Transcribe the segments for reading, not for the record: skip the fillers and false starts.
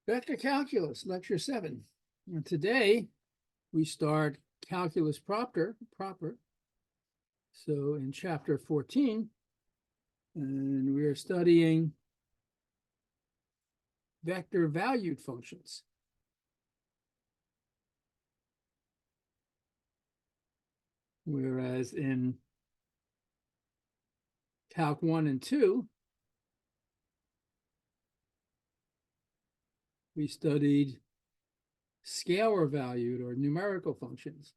Vector Calculus, Lecture 7. And today we start Calculus proper. So in Chapter 14, and we are studying vector valued functions. Whereas in Calc 1 and 2, we studied scalar valued or numerical functions.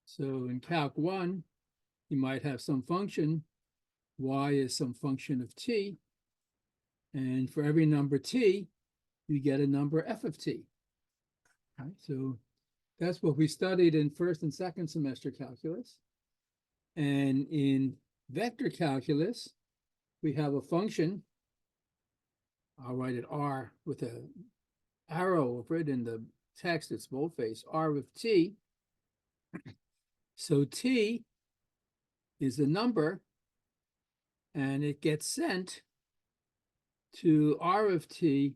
So in Calc 1, you might have some function, y is some function of t, and for every number t, you get a number f of t. Right? So that's what we studied in first and second semester calculus. And in vector calculus, we have a function. I'll write it r with an arrow over it in the text, it's boldface, r of t. So t is a number, and it gets sent to r of t,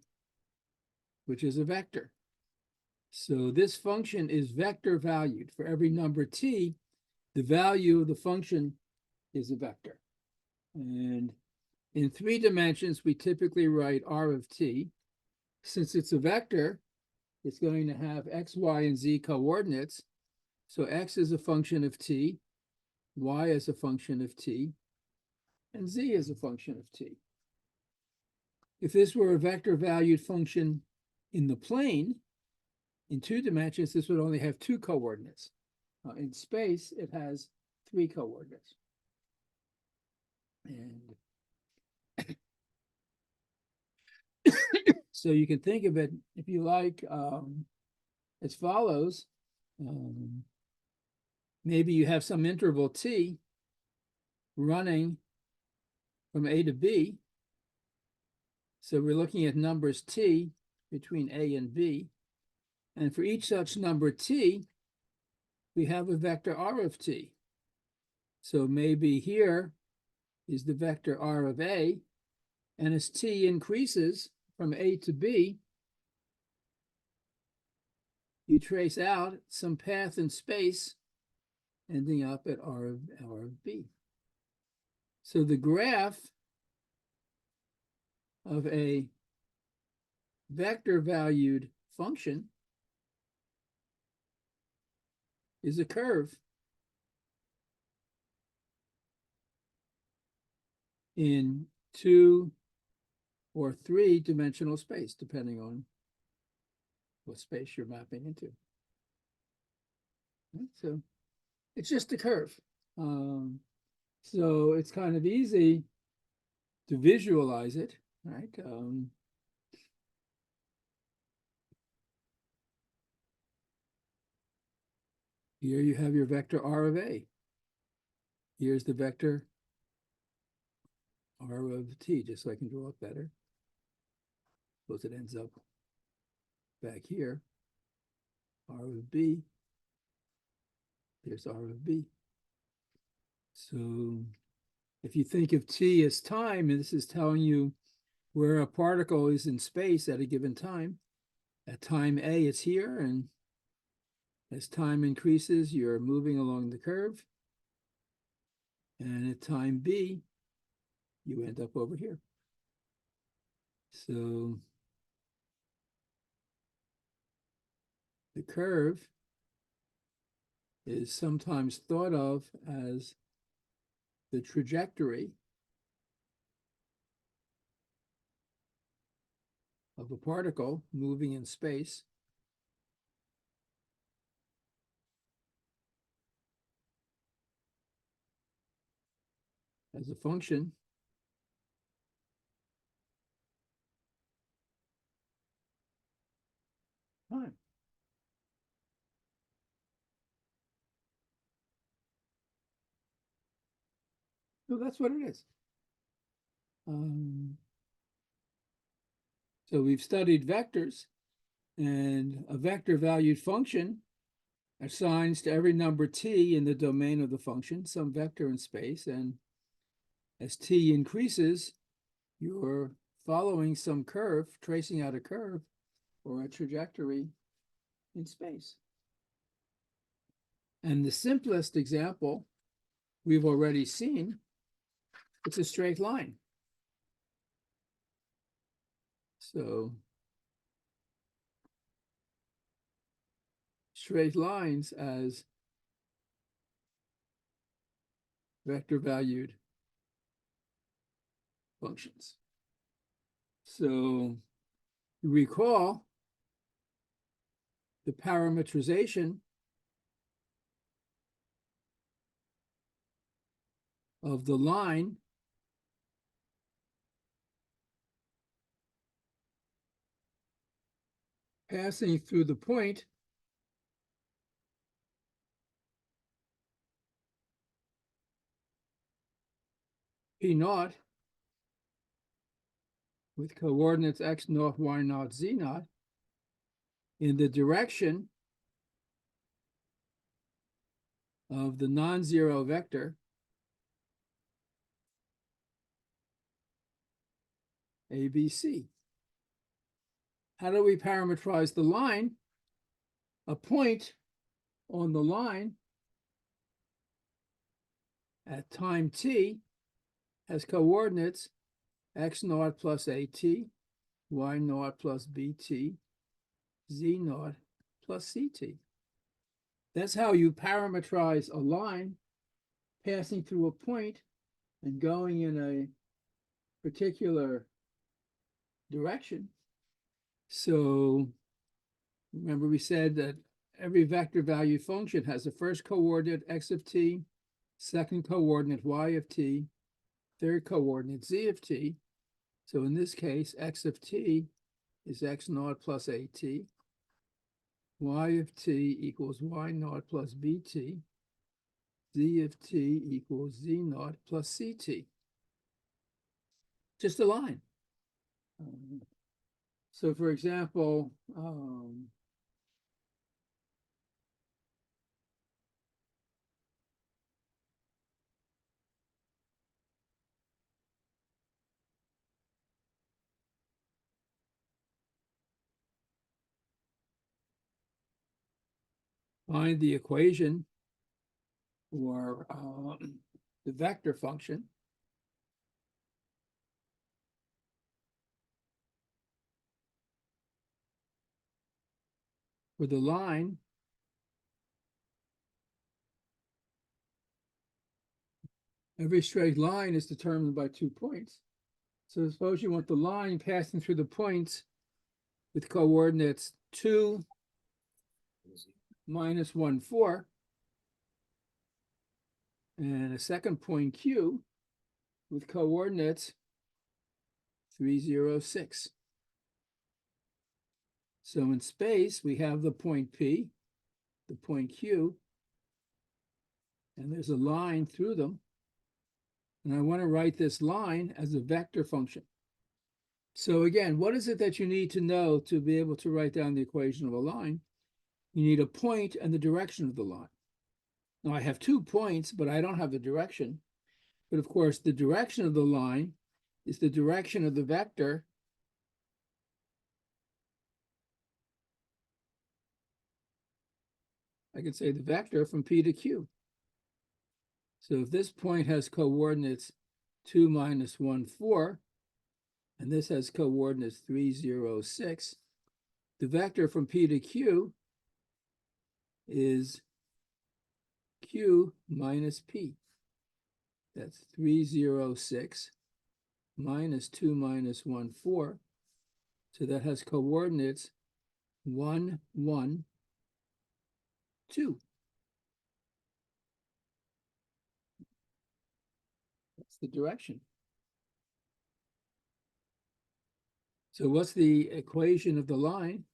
which is a vector. So this function is vector valued. For every number t, the value of the function is a vector. And in 3 dimensions, we typically write r of t. Since it's a vector, it's going to have x, y, and z coordinates. So x is a function of t, y is a function of t, and z is a function of t. If this were a vector valued function in the plane, in 2 dimensions, this would only have 2 coordinates. In space, it has 3 coordinates. And so you can think of it, if you like, as follows. Maybe you have some interval t running from A to B. So we're looking at numbers t between A and B. And for each such number t, we have a vector r of t. So maybe here is the vector r of A, and as t increases from A to B, you trace out some path in space ending up at r of B. So the graph of a vector valued function is a curve in 2 or 3 dimensional space, depending on what space you're mapping into. So it's just a curve. So it's kind of easy to visualize it, right? Here you have your vector r of A. Here's the vector r of t, just so I can draw it better. Suppose it ends up back here. R of B. There's r of B. So if you think of t as time, and this is telling you where a particle is in space at a given time. At time A, it's here, and as time increases, you're moving along the curve. And at time B, you end up over here. So the curve is sometimes thought of as the trajectory of a particle moving in space. As a function time. So that's what it is. So we've studied vectors, and a vector valued function assigns to every number t in the domain of the function some vector in space, and As t increases, you're following some curve, tracing out a curve or a trajectory in space. And the simplest example we've already seen, it's a straight line. So straight lines as vector valued functions. So you recall the parametrization of the line passing through the point P naught with coordinates x naught, y naught, z naught in the direction of the non-zero vector ABC. How do we parameterize the line? A point on the line at time t has coordinates x naught plus at, y naught plus bt, z naught plus ct. That's how you parameterize a line passing through a point and going in a particular direction. So remember we said that every vector value function has a first coordinate x of t, second coordinate y of t, third coordinate z of t. So in this case, x of t is x naught plus at, y of t equals y naught plus bt, z of t equals z naught plus ct. Just a line. So for example, find the equation or the vector function for the line every straight line is determined by 2 points. So suppose you want the line passing through the points with coordinates 2, minus 1, 4, and a second point Q with coordinates 3, 0, 6. So in space, we have the point P, the point Q, and there's a line through them. And I want to write this line as a vector function. So again, what is it that you need to know to be able to write down the equation of a line? You need a point and the direction of the line. Now I have 2 points, but I don't have the direction. But of course, the direction of the line is the direction of the vector I could say the vector from P to Q. So if this point has coordinates 2, minus 1, 4, and this has coordinates 3, 0, 6, the vector from P to Q is Q minus P. That's 3, 0, 6 minus 2, minus 1, 4. So that has coordinates 1, 1, 2. That's the direction. So what's the equation of the line?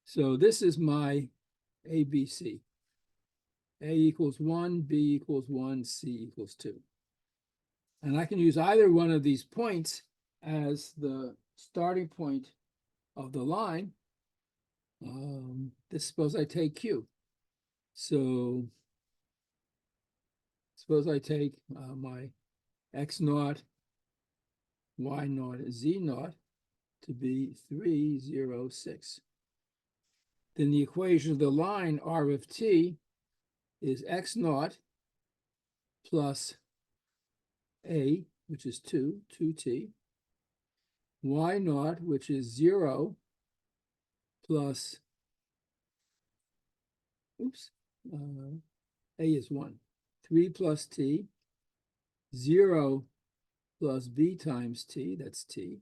So this is my ABC. A equals 1, B equals 1, C equals 2. And I can use either one of these points as the starting point of the line. Suppose I take Q. So suppose I take my x naught, y naught, z naught to be 3, 0, 6. Then the equation of the line r of t is x naught plus a, which is 2t, y naught, which is 0, plus, a is 1, 3 plus t, 0 plus b times t, that's t,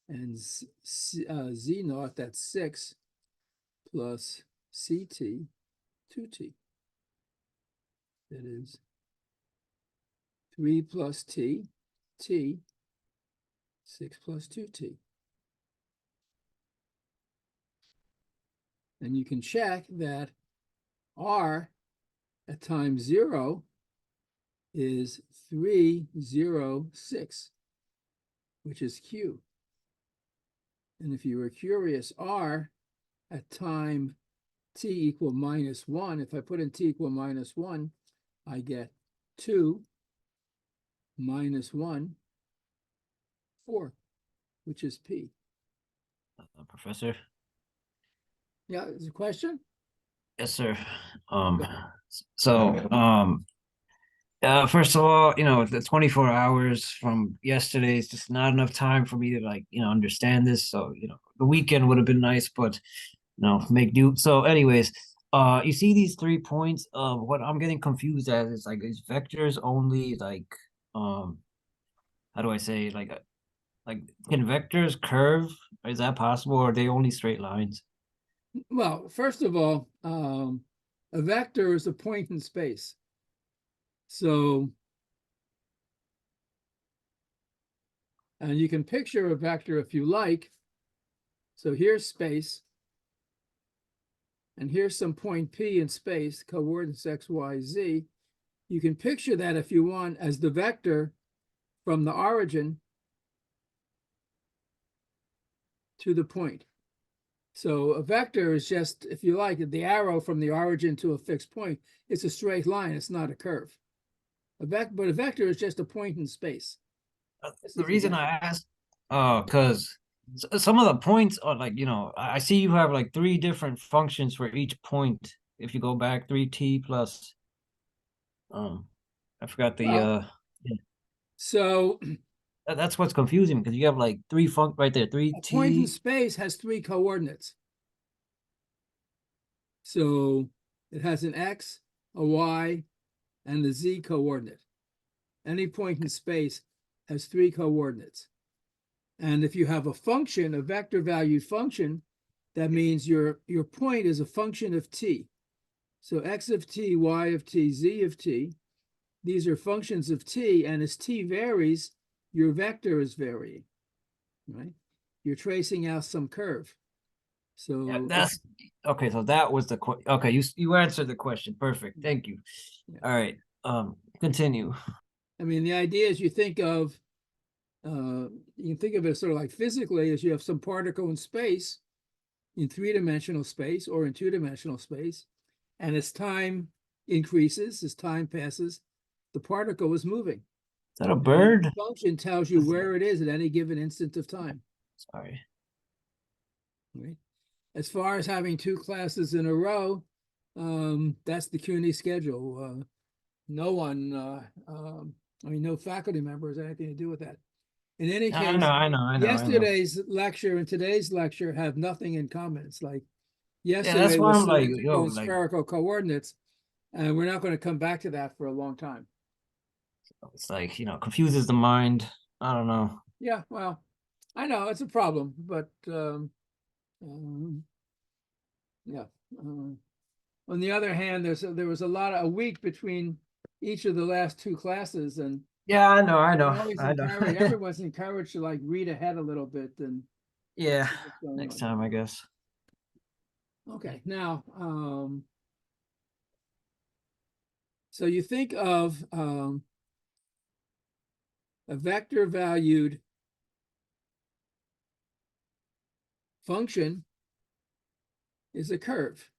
and z naught, that's 6, plus ct, 2t. That is 3 plus t, 6 plus 2t. And you can check that r at time 0 is 306, which is q. And if you were curious, r at time t equal -1, if I put in t equal -1, I get 2 minus 1, 4, which is p. Professor? Yeah, is a question? Yes, sir. So, first of all, the 24 hours from yesterday is just not enough time for me to understand this. So, the weekend would have been nice, but make do. So, anyways, you see these 3 points of what I'm getting confused as is like is vectors only how do I say like can vectors curve? Is that possible, or are they only straight lines? Well, first of all, a vector is a point in space. So, and you can picture a vector if you like. So here's space, and here's some point P in space, coordinates X, Y, Z. You can picture that if you want as the vector from the origin to the point. So a vector is just, if you like, the arrow from the origin to a fixed point. It's a straight line, it's not a curve. But a vector is just a point in space. The reason I asked, because some of the points are I see you have like 3 different functions for each point. If you go back 3t plus, I forgot the yeah. So That's what's confusing because you have like 3 right there, a point in 3t. space has 3 coordinates. So it has an X, a Y, and the Z coordinate. Any point in space has 3 coordinates. And if you have a function, a vector valued function, that means your point is a function of t. So x of t, y of t, z of t, these are functions of t, and as t varies, your vector is varying, right? You're tracing out some curve. So Yeah, that's okay. So that was the okay. You answered the question. Perfect. Thank you. yeah. All right. Continue. I mean, the idea is you can think of it sort of like physically as you have some particle in space, in 3-dimensional space or in 2-dimensional space, and as time increases, as time passes, the particle is moving. Is that a And bird? the function tells you where it is at any given instant of time. Sorry. Right? As far as having 2 classes in a row, that's the CUNY schedule. No one, no faculty member has anything to do with that. In any I case, know, I know, I know, I know. yesterday's lecture and today's lecture have nothing in common. It's like Yeah, that's yesterday why was I'm like, cylindrical and spherical coordinates, and we're not going to come back to that for a long time. it's like, confuses the mind. I don't know. Yeah, well, I know it's a problem, but yeah. On the other hand, there was a week between each of the last 2 classes, and Yeah, I know, I I know, always I know. encourage everyone's encouraged to like read ahead a little bit and Yeah, see what's going next on. time, I guess. Okay, now, so you think of a vector valued function is a curve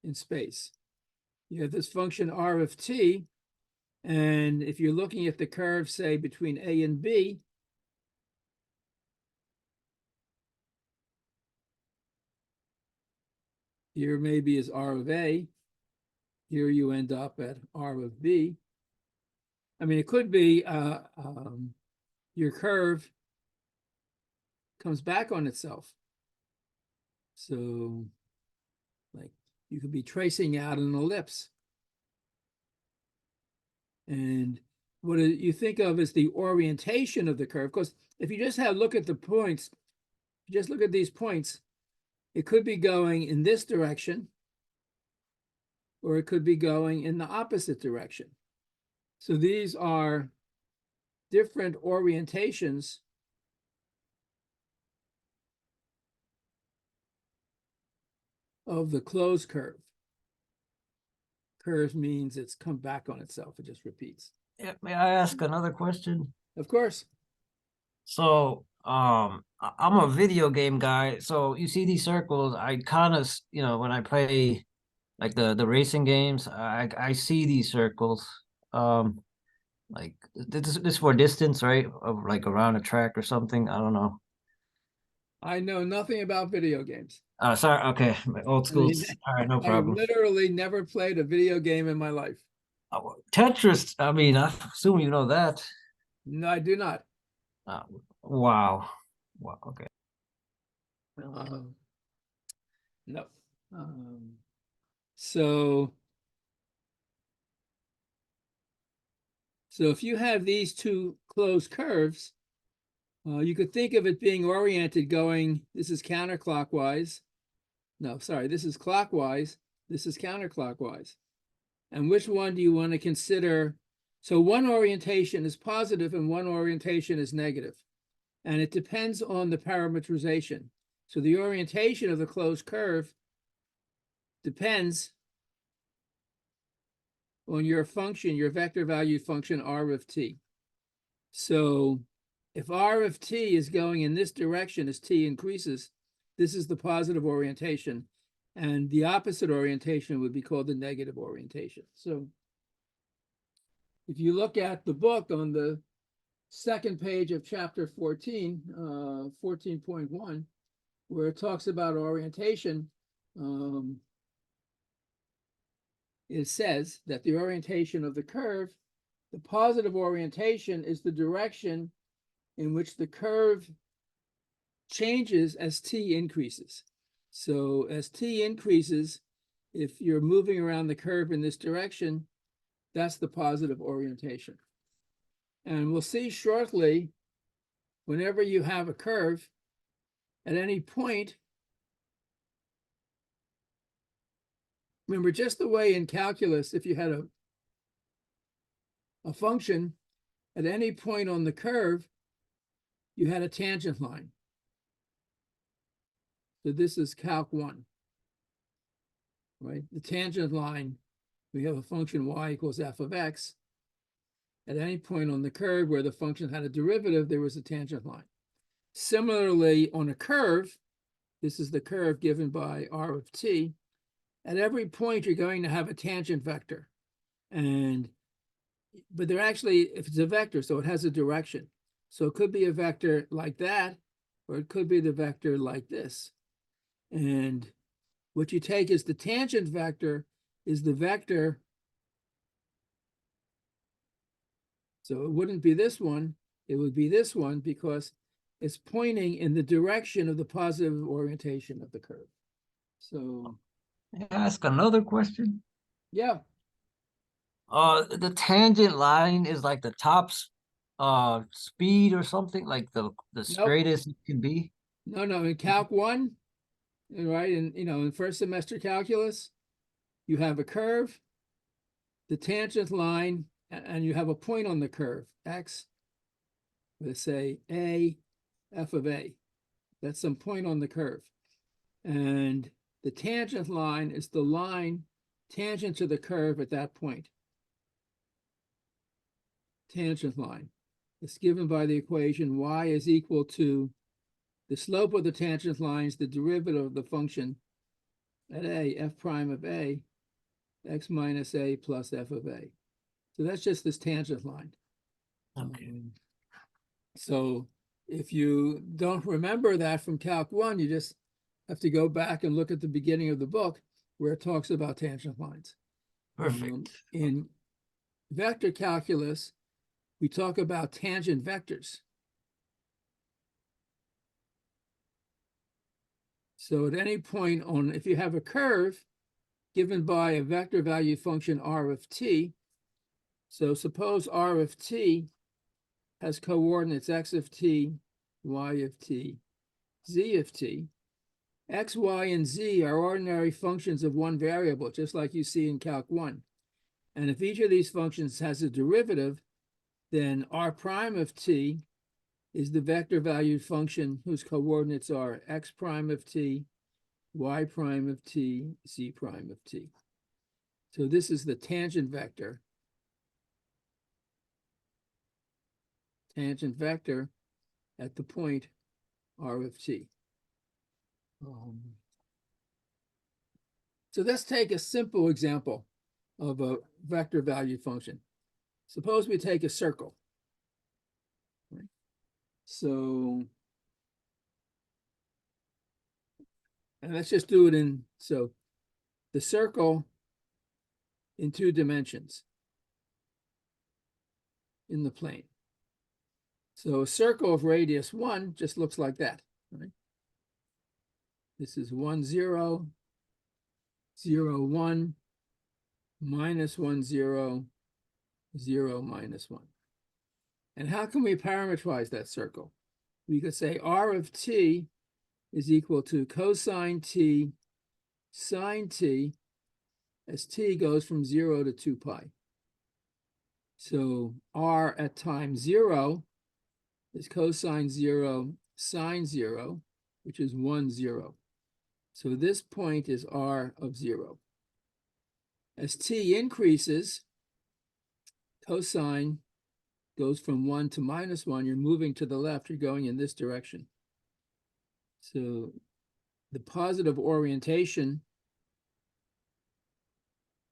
in space. You have this function r of t, And if you're looking at the curve, say, between A and B, here maybe is R of A. Here you end up at R of B. I mean, it could be your curve comes back on itself. So, like, you could be tracing out an ellipse. And what you think of as the orientation of the curve, because if you just look at the points, just look at these points, it could be going in this direction, or it could be going in the opposite direction. So these are different orientations of the closed curve. Curve means it's come back on itself. It just repeats. Yeah, may I ask another question? Of course. So, I'm a video game guy. So you see these circles, I kind of, when I play like the racing games, I see these circles. Like this for distance, right? Of like around a track or something. I don't know. I know nothing about video games. Sorry. Okay, my old I mean, school. All right, no I problem. literally never played a video game in my life. Tetris. I mean, I assume you know that. No, I do not. Uh, wow. Wow. Okay. Um, no. So if you have these two closed curves, you could think of it being oriented going, this is counterclockwise. No, sorry, this is clockwise. This is counterclockwise. And which one do you want to consider? So one orientation is positive and one orientation is negative. And it depends on the parametrization. So the orientation of the closed curve depends on your function, your vector valued function R of t. So if R of t is going in this direction as t increases, this is the positive orientation. And the opposite orientation would be called the negative orientation. So if you look at the book on the second page of chapter 14, 14.1, where it talks about orientation, it says that the orientation of the curve, the positive orientation is the direction in which the curve changes as t increases. So as t increases, if you're moving around the curve in this direction, that's the positive orientation. And we'll see shortly, whenever you have a curve, at any point, remember, just the way in calculus, if you had a function, at any point on the curve, you had a tangent line. So this is calc 1, right? The tangent line, we have a function y equals f of x. At any point on the curve where the function had a derivative, there was a tangent line. Similarly, on a curve, this is the curve given by R of t. At every point, you're going to have a tangent vector. But they're actually, if it's a vector, so it has a direction. So it could be a vector like that, or it could be the vector like this. And what you take as the tangent vector is the vector. So it wouldn't be this one, it would be this one because it's pointing in the direction of the positive orientation of the curve. So, May I ask another question? yeah. The tangent line is like the top speed or something, like the Nope. straightest it can be. No, in Calc 1, right? And in first semester calculus, you have a curve, the tangent line, and you have a point on the curve, x, let's say a, f of a. That's some point on the curve. And the tangent line is the line tangent to the curve at that point. Tangent line. It's given by the equation y is equal to the slope of the tangent line is the derivative of the function at a, f prime of a, x minus a plus f of a. So that's just this tangent line. Okay. So if you don't remember that from Calc 1, you just have to go back and look at the beginning of the book where it talks about tangent lines. Perfect. In vector calculus, we talk about tangent vectors. So at any point on, if you have a curve given by a vector value function R of t, so suppose R of t has coordinates x of t, y of t, z of t. X, y, and z are ordinary functions of one variable, just like you see in Calc 1. And if each of these functions has a derivative, then r prime of t is the vector valued function whose coordinates are x prime of t, y prime of t, z prime of t. So this is the tangent vector. Tangent vector at the point r of t. So let's take a simple example of a vector valued function. Suppose we take a circle. Right? So, and let's just do it in, so the circle in 2 dimensions in the plane. So a circle of radius 1 just looks like that, right? This is 1, 0, 0, 1, minus 1, 0, 0, minus 1. And how can we parameterize that circle? We could say r of t is equal to cosine t sine t as t goes from 0 to 2 pi. So r at time 0 is cosine 0 sine 0, which is 1, 0. So this point is r of 0. As t increases, cosine goes from 1 to minus 1. You're moving to the left. You're going in this direction. So the positive orientation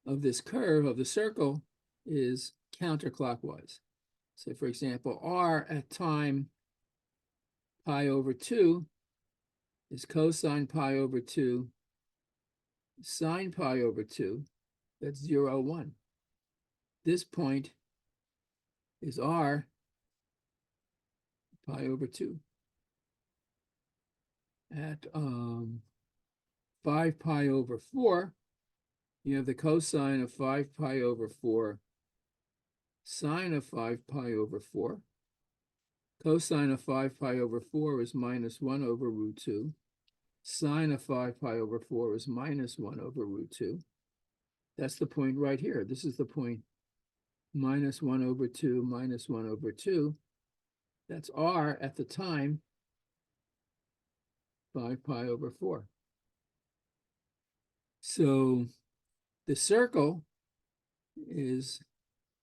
of this curve, of the circle, is counterclockwise. So for example, r at time pi over 2 is cosine pi over 2 sine pi over 2. That's 0, 1. This point is r pi over 2. At 5 pi over 4, you have the cosine of 5 pi over 4 sine of 5 pi over 4. Cosine of 5 pi over 4 is minus 1 over root 2. Sine of 5 pi over 4 is minus 1 over root 2. That's the point right here. This is the point minus 1 over 2, minus 1 over 2. That's r at the time 5 pi over 4. So the circle is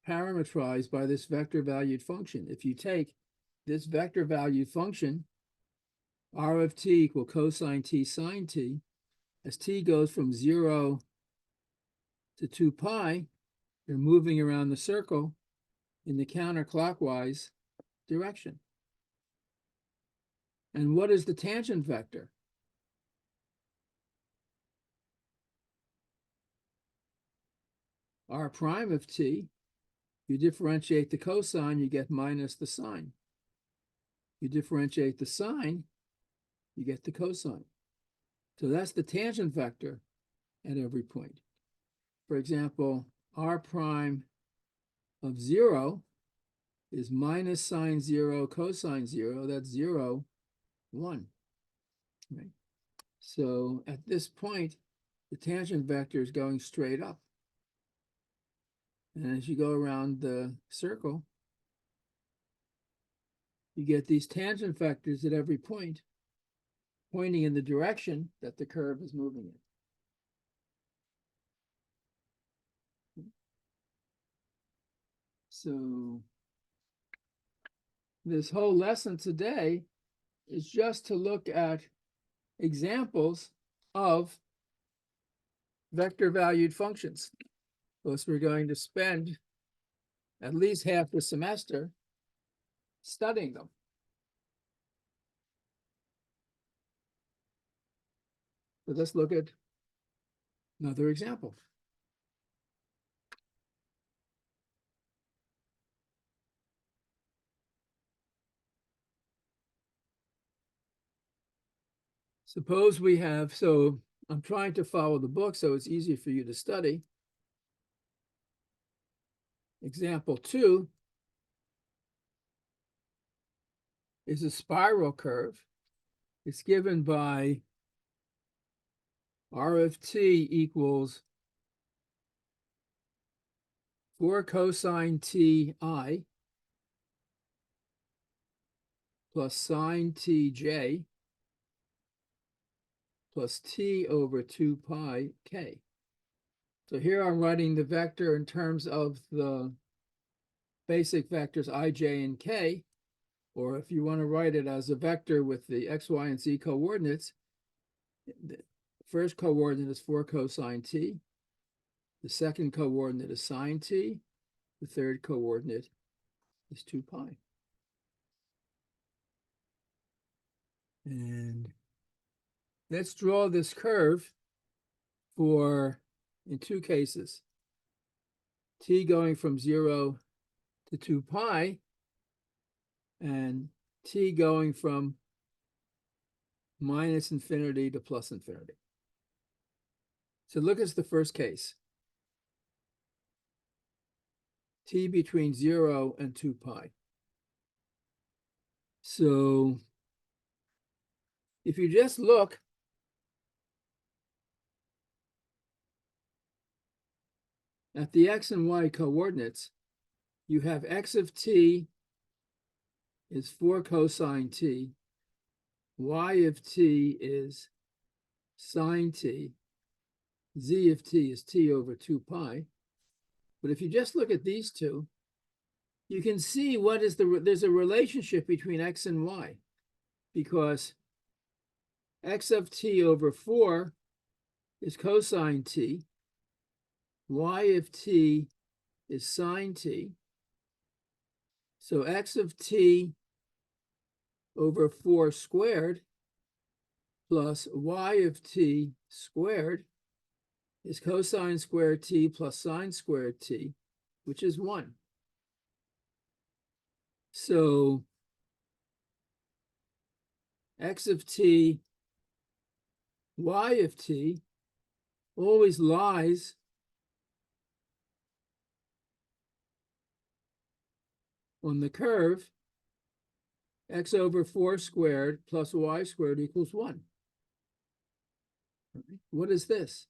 parametrized by this vector valued function. If you take this vector valued function, r of t equal cosine t sine t, as t goes from 0 to 2 pi, you're moving around the circle in the counterclockwise direction. And what is the tangent vector? R prime of t, you differentiate the cosine, you get minus the sine. You differentiate the sine, you get the cosine. So that's the tangent vector at every point. For example, r prime of 0 is minus sine 0 cosine 0. That's 0, 1. Right? So at this point, the tangent vector is going straight up. And as you go around the circle, you get these tangent vectors at every point, pointing in the direction that the curve is moving in. So this whole lesson today is just to look at examples of vector valued functions. Because we're going to spend at least half the semester studying them. So let's look at another example. Suppose we have, so I'm trying to follow the book so it's easier for you to study. Example 2 is a spiral curve. It's given by R of t equals 4 cosine ti plus sine tj plus t over 2 pi k. So here I'm writing the vector in terms of the basic vectors I, j, and k, or if you want to write it as a vector with the x, y, and z coordinates, the first coordinate is 4 cosine t, the second coordinate is sine t, the third coordinate is 2 pi. And let's draw this curve for, in two cases, t going from 0 to 2 pi, and t going from minus infinity to plus infinity. So look at the first case. T between 0 and 2 pi. So if you just look at the x and y coordinates, you have x of t is 4 cosine t, y of t is sine t, z of t is t over 2 pi. But if you just look at these two, you can see what is there's a relationship between x and y, because x of t over 4 is cosine t, y of t is sine t. So x of t over 4 squared plus y of t squared is cosine squared t plus sine squared t, which is 1. So x of t, y of t always lies on the curve x over 4 squared plus y squared equals 1. What is this?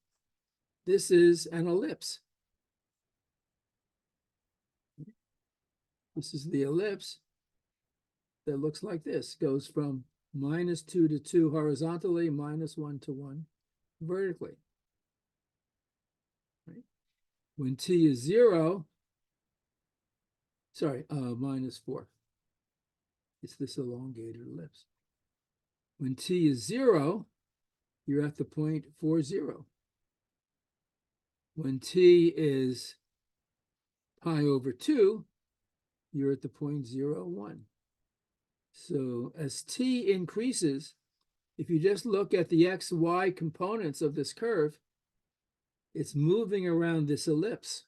This is an ellipse. This is the ellipse that looks like this. Goes from minus 2 to 2 horizontally, minus 1 to 1 vertically. Right? When t is 0, sorry, minus 4. It's this elongated ellipse. When t is 0, you're at the point 4, 0. When t is pi over 2, you're at the point 0, 1. So as t increases, if you just look at the x, y components of this curve, it's moving around this ellipse.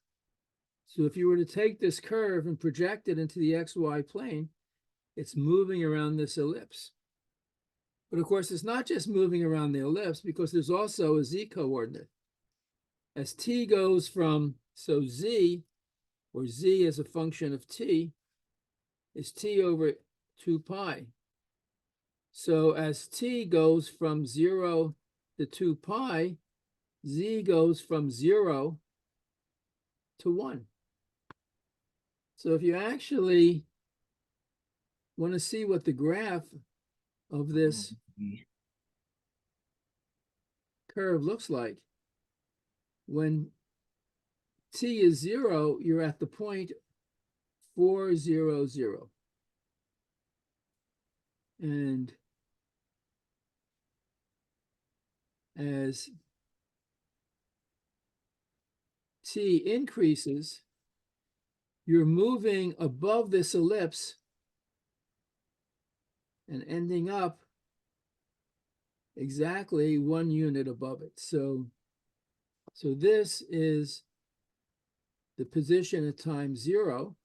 So if you were to take this curve and project it into the xy plane, it's moving around this ellipse. But of course, it's not just moving around the ellipse, because there's also a z coordinate. As t goes from, so z, or z as a function of t, is t over 2 pi. So as t goes from 0 to 2 pi, z goes from 0 to 1. So if you actually want to see what the graph of this curve looks like, when t is 0, you're at the point 4, 0, 0. And as t increases, you're moving above this ellipse and ending up exactly 1 unit above it. So this is the position at time 0.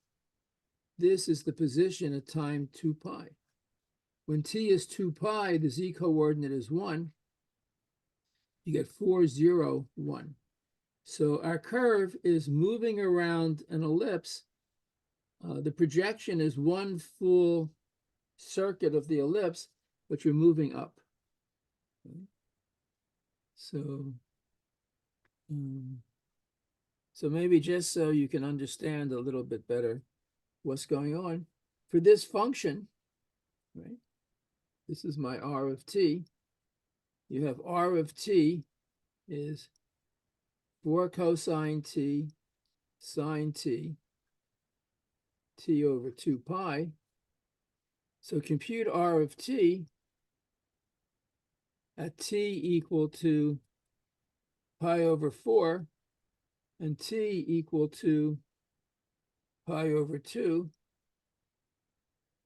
This is the position at time 2 pi. When t is 2 pi, the z coordinate is 1. You get 4, 0, 1. So our curve is moving around an ellipse. The projection is one full circuit of the ellipse, but you're moving up. So, so maybe just so you can understand a little bit better what's going on, for this function, right? This is my r of t. You have r of t is 4 cosine t sine t, t over 2 pi. So compute r of t at t equal to pi over 4 and t equal to pi over 2,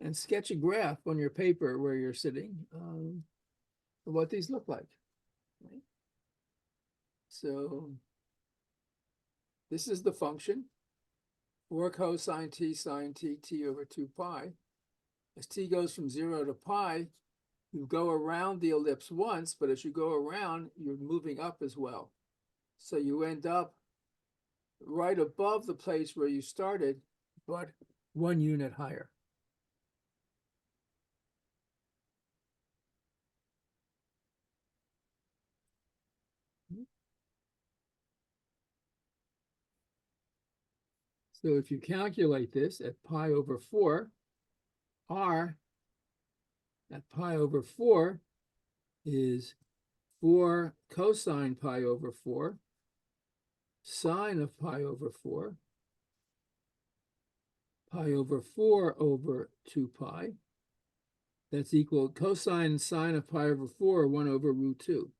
and sketch a graph on your paper where you're sitting of what these look like. Right? So this is the function, 4 cosine t sine t, t over 2 pi. As t goes from 0 to pi, you go around the ellipse once, but as you go around, you're moving up as well. So you end up right above the place where you started, but 1 unit higher. So if you calculate this at pi over 4, r at pi over 4 is 4 cosine pi over 4, sine of pi over 4, pi over 4 over 2 pi. That's equal, cosine and sine of pi over 4 are 1 over root 2.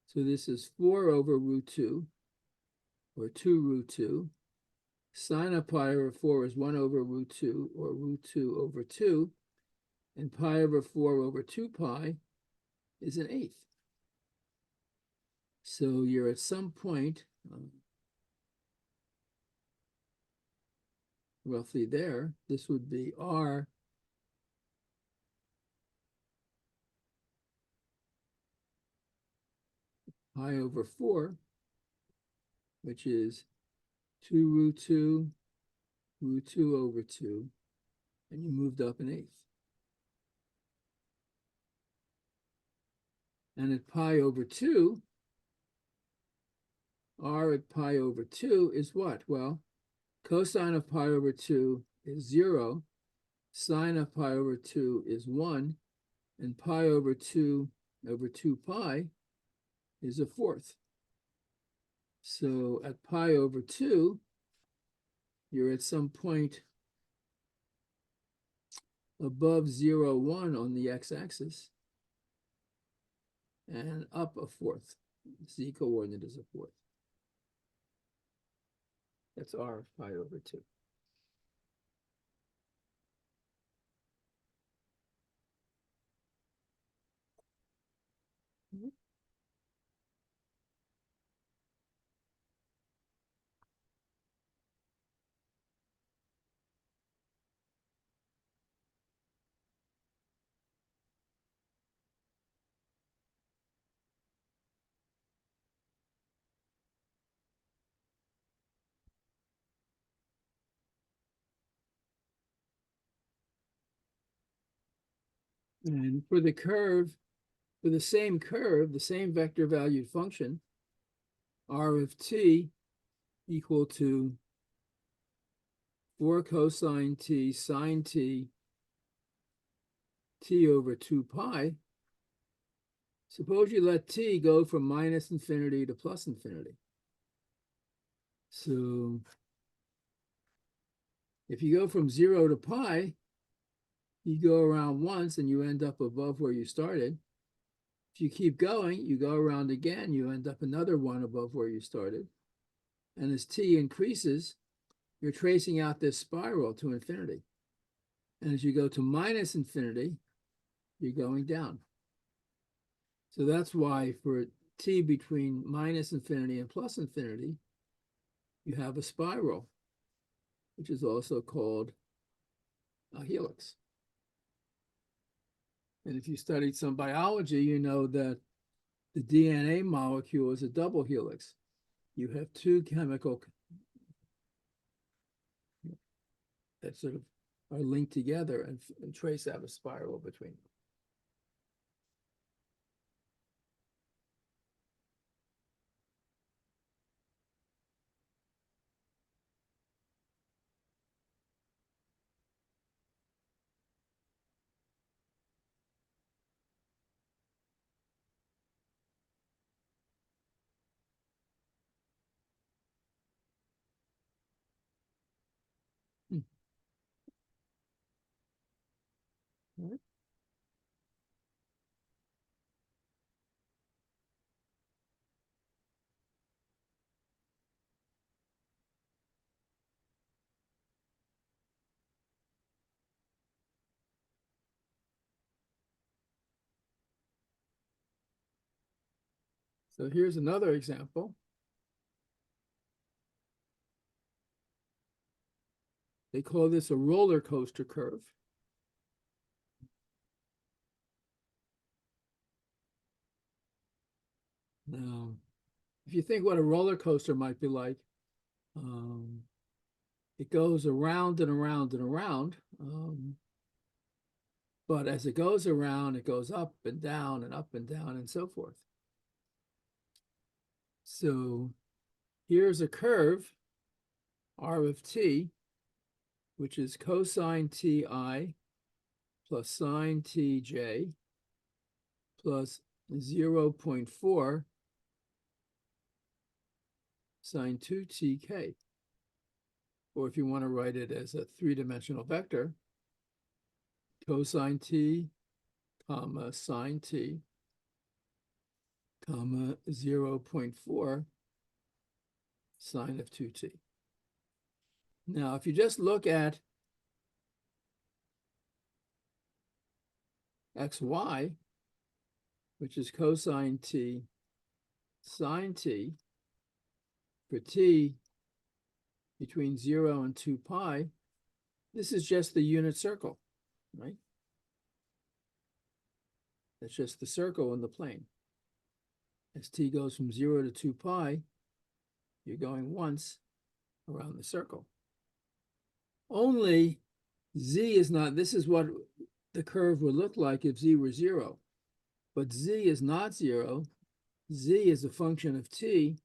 So this is 4 over root 2, or 2 root 2. Sine of pi over 4 is 1 over root 2, or root 2 over 2. And pi over 4 over 2 pi is an eighth. So you're at some point, roughly there, this would be r pi over 4, which is 2 root 2, root 2 over 2, and you moved up an eighth. And at pi over 2, r at pi over 2 is what? Well, cosine of pi over 2 is 0, sine of pi over 2 is 1, and pi over 2 over 2 pi is a fourth. So at pi over 2, you're at some point above 0, 1 on the x-axis, and up a fourth. Z coordinate is a fourth. That's r of pi over 2. And for the curve, for the same curve, the same vector valued function, r of t equal to 4 cosine t sine t, t over 2 pi. Suppose you let t go from minus infinity to plus infinity. So if you go from 0 to pi, you go around once and you end up above where you started. If you keep going, you go around again, you end up another one above where you started. And as t increases, you're tracing out this spiral to infinity. And as you go to minus infinity, you're going down. So that's why for t between minus infinity and plus infinity, you have a spiral, which is also called a helix. And if you studied some biology, you know that the DNA molecule is a double helix. You have two chemical that sort of are linked together and trace out a spiral between them. Right. So here's another example. They call this a roller coaster curve. Now, if you think what a roller coaster might be like, it goes around and around and around. But as it goes around, it goes up and down and up and down and so forth. So here's a curve, r of t, which is cosine ti plus sine tj plus 0.4 sine 2tk. Or if you want to write it as a three-dimensional vector, cosine t, comma, sine t, comma, 0.4 sine of 2t. Now, if you just look at xy, which is cosine t, sine t, for t between 0 and 2 pi, this is just the unit circle, right? That's just the circle in the plane. As t goes from 0 to 2 pi, you're going once around the circle. Only z is not, this is what the curve would look like if z were 0. But z is not 0. Z is a function of t,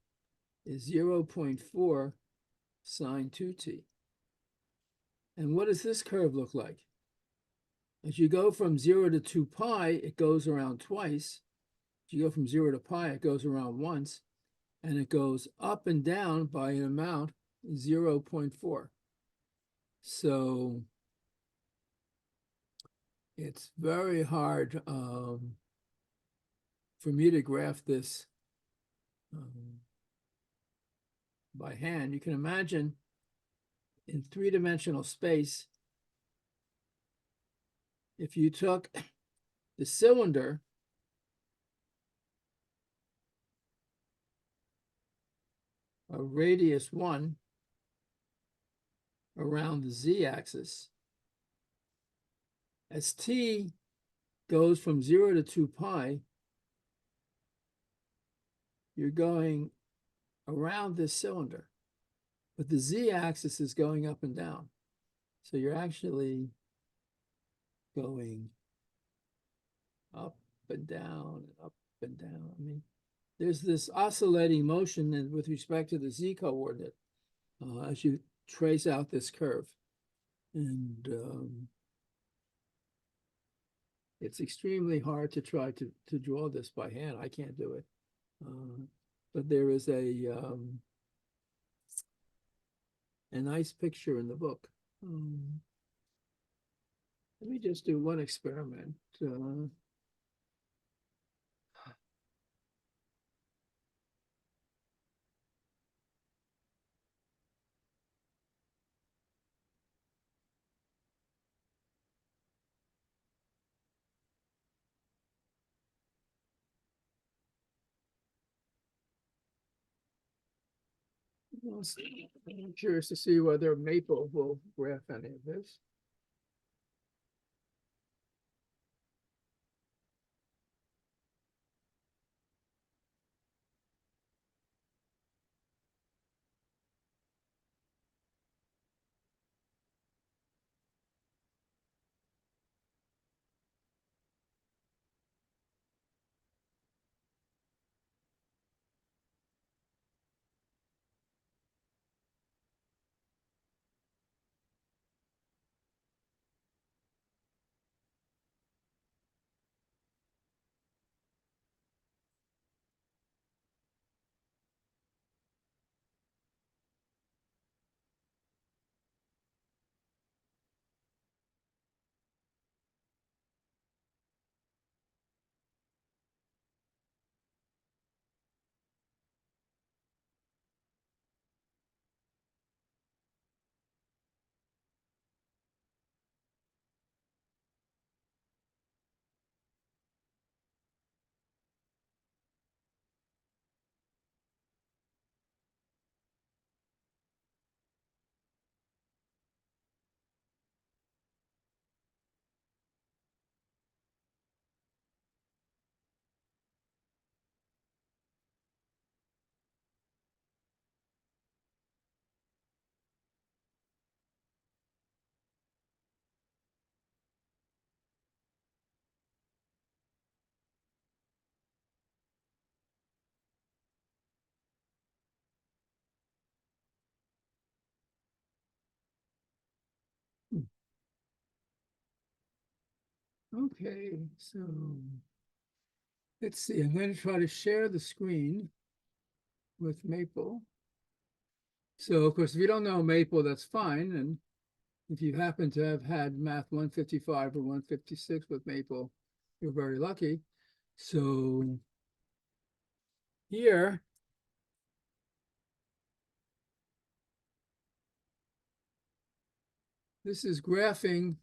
is 0.4 sine 2t. And what does this curve look like? As you go from 0 to 2 pi, it goes around twice. As you go from 0 to pi, it goes around once. And it goes up and down by an amount 0.4. So it's very hard for me to graph this by hand. You can imagine in three-dimensional space, if you took the cylinder of radius 1 around the z-axis, as t goes from 0 to 2 pi, you're going around this cylinder, but the z-axis is going up and down. So you're actually going up and down and up and down. I mean, there's this oscillating motion with respect to the z coordinate as you trace out this curve. And it's extremely hard to try to draw this by hand. I can't do it. But there is a nice picture in the book. Let me just do one experiment. I'm curious to see whether Maple will graph any of this. Okay, so let's see. I'm going to try to share the screen with Maple. So of course, if you don't know Maple, that's fine. And if you happen to have had Math 155 or 156 with Maple, you're very lucky. So here, this is graphing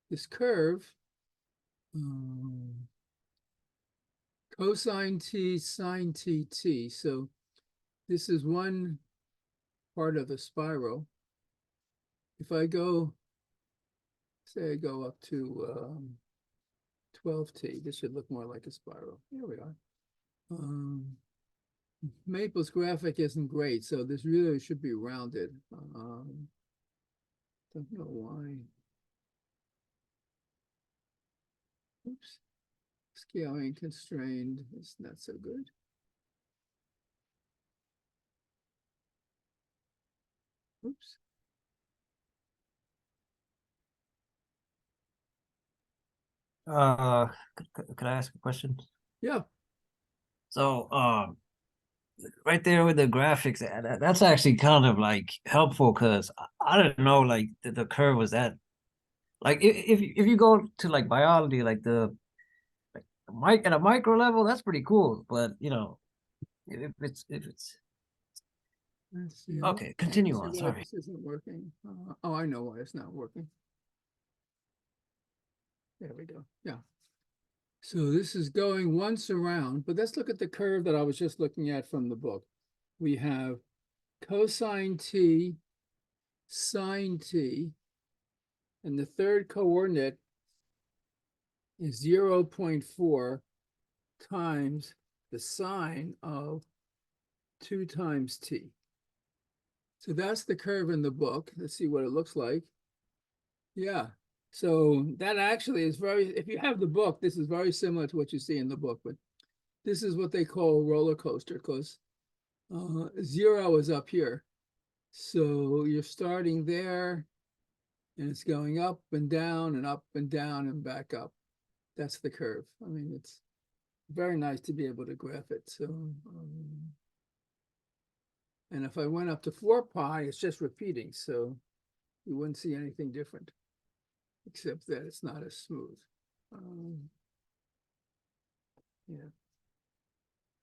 this curve, cosine t, sine t. So this is one part of the spiral. If I go, say I go up to 12t, this should look more like a spiral. Here we are. Maple's graphic isn't great, so this really should be rounded. Don't know why. Oops. Scaling constrained is not so good. Oops. Could I ask a question? Yeah. So, right there with the graphics, that's actually kind of like helpful because I didn't know like the curve was that. Like if you go to like biology, like the at a micro level, that's pretty cool. But you know, if it's Let's see. okay, Let me continue see on. why Sorry. this isn't working. Oh, I know why it's not working. There we go. Yeah. So this is going once around, but let's look at the curve that I was just looking at from the book. We have cosine t, sine t, and the third coordinate is 0.4 times the sine of 2 times t. So that's the curve in the book. Let's see what it looks like. Yeah. So that actually is very, if you have the book, this is very similar to what you see in the book, but this is what they call a roller coaster because 0 is up here. So you're starting there and it's going up and down and up and down and back up. That's the curve. I mean, it's very nice to be able to graph it. So, and if I went up to 4 pi, it's just repeating. So you wouldn't see anything different, except that it's not as smooth. Yeah.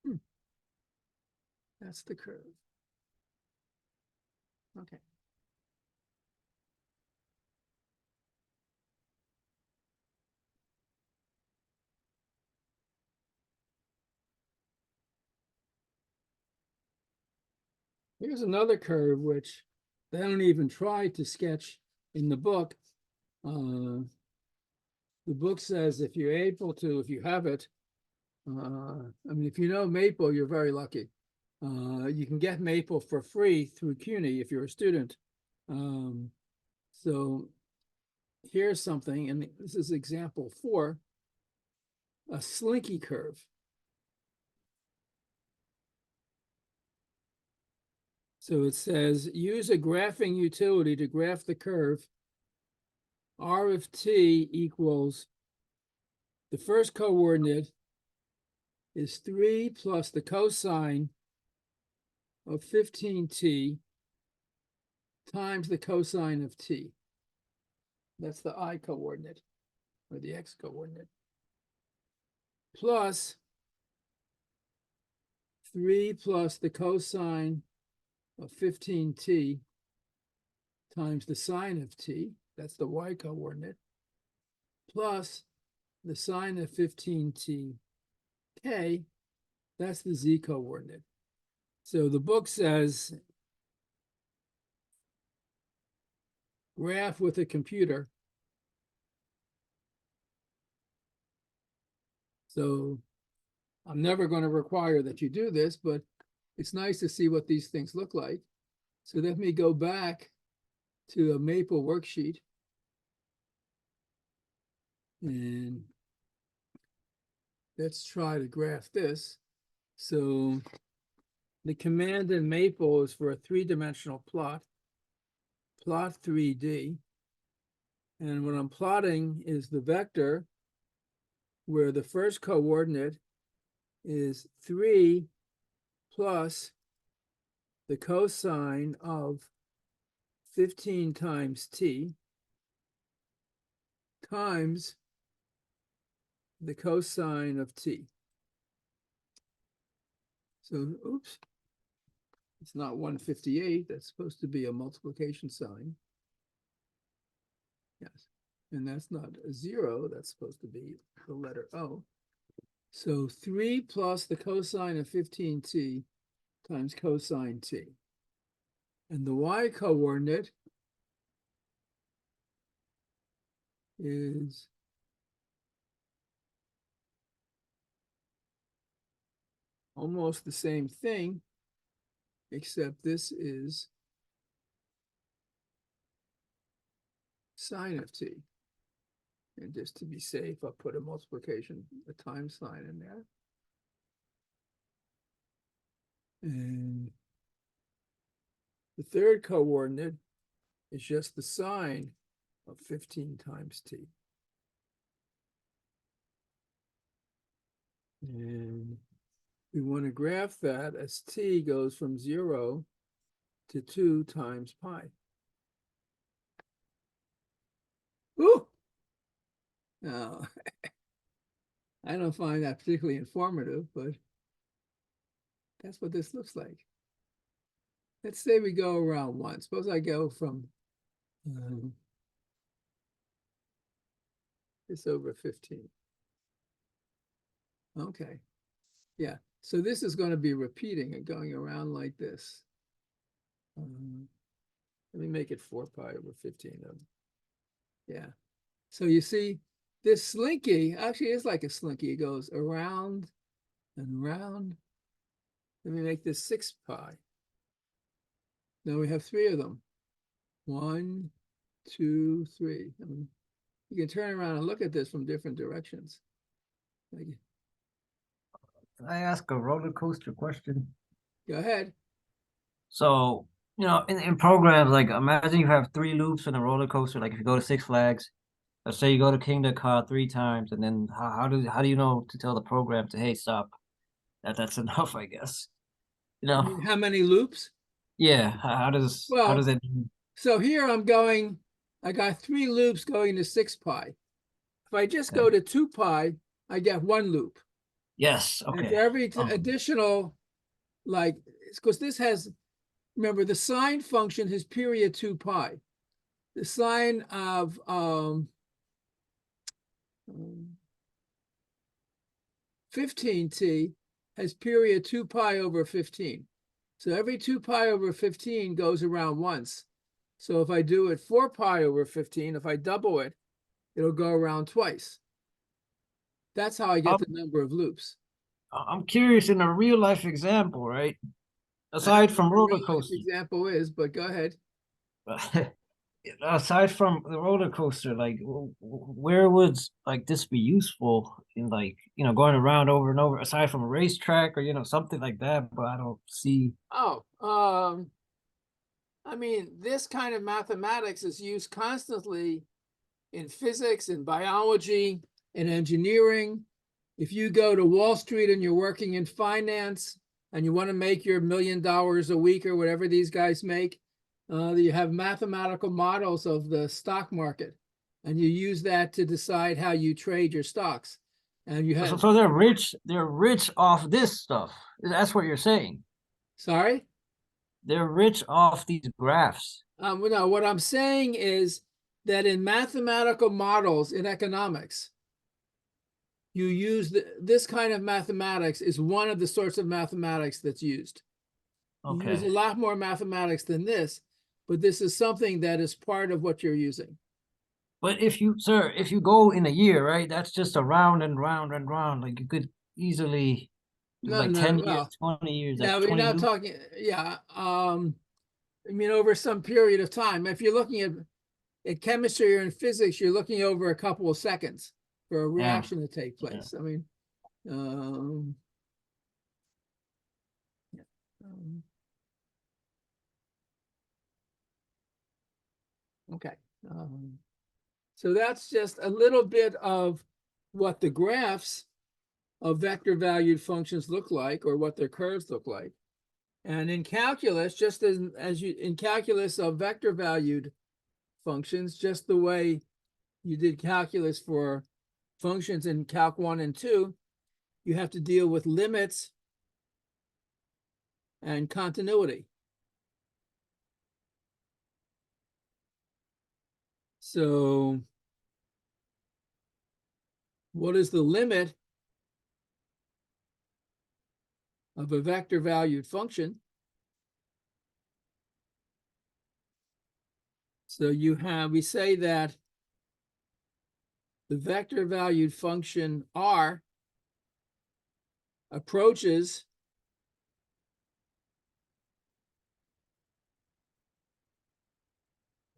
Hmm. That's the curve. Okay. Here's another curve which they don't even try to sketch in the book. The book says if you're able to, if you have it, I mean, if you know Maple, you're very lucky. You can get Maple for free through CUNY if you're a student. So here's something, and this is example 4, a slinky curve. So it says, use a graphing utility to graph the curve R of t equals, the first coordinate is 3 plus the cosine of 15t times the cosine of t. That's the I coordinate, or the X coordinate, plus 3 plus the cosine of 15t times the sine of t, that's the Y coordinate, plus the sine of 15t k, that's the Z coordinate. So the book says, graph with a computer. So I'm never going to require that you do this, but it's nice to see what these things look like. So let me go back to a Maple worksheet. And let's try to graph this. So the command in Maple is for a 3-dimensional plot 3D. And what I'm plotting is the vector where the first coordinate is 3 plus the cosine of 15 times t times the cosine of t. So, oops, it's not 158. That's supposed to be a multiplication sign. Yes, and that's not a 0. That's supposed to be the letter O. So 3 plus the cosine of 15t times cosine t. And the Y coordinate is almost the same thing, except this is sine of t. And just to be safe, I'll put a multiplication, a times sign in there. And the third coordinate is just the sine of 15 times t. And we want to graph that as t goes from 0 to 2 times pi. Ooh! Now, I don't find that particularly informative, but that's what this looks like. Let's say we go around 1. Suppose I go from this over 15. Okay. Yeah. So this is going to be repeating and going around like this. Let me make it 4 pi over 15. Yeah. So you see, this slinky actually is like a slinky. It goes around and around. Let me make this 6 pi. Now we have 3 of them. 1, 2, 3. I mean, you can turn around and look at this from different directions. Like, Can I ask a roller coaster question? go ahead. So, in programs, like imagine you have 3 loops in a roller coaster, like if you go to Six Flags, let's say you go to Kingda Ka 3 times, and then how do you know to tell the program to, hey, stop? That's enough, I guess. I mean, how many loops? Yeah. How does Well, it? so here I'm going, I got 3 loops going to 6 pi. If I just Okay. go to 2 pi, I get 1 loop. Yes. And for Okay. every additional, like, because this has, remember, the sine function has period 2 pi. The sine of 15t has period 2 pi over 15. So every 2 pi over 15 goes around once. So if I do it 4 pi over 15, if I double it, it'll go around twice. That's how I get the number of loops. I'm curious in a real life example, right? I don't Aside know from what a roller real life coaster, example is, but go ahead. aside from the roller coaster, like where would like this be useful in like going around over and over aside from a racetrack or something like that? But I don't see. Oh, I mean, this kind of mathematics is used constantly in physics, in biology, in engineering. If you go to Wall Street and you're working in finance and you want to make your $1 million a week or whatever these guys make, you have mathematical models of the stock market, and you use that to decide how you trade your stocks. And you So, have, so they're rich. They're rich off this stuff. That's what you're saying. sorry? They're rich off these graphs. No, what I'm saying is that in mathematical models in economics, you use this kind of mathematics is one of the sorts of mathematics that's used. You use Okay. a lot more mathematics than this, but this is something that is part of what you're using. But if you go in a year, right, that's just a round and round and round. Like you could easily do No, like no, 10 years, well, 20 years, yeah, that's we're 20 not loops. talking, yeah. I mean, over some period of time, if you're looking at chemistry or in physics, you're looking over a couple of seconds for a Yeah. reaction to take Yeah. place. I mean, um, yeah, okay. So that's just a little bit of what the graphs of vector valued functions look like, or what their curves look like. And in calculus, just as you in calculus of vector valued functions, just the way you did calculus for functions in Calc 1 and 2, you have to deal with limits and continuity. So what is the limit of a vector valued function? So we say that the vector valued function R approaches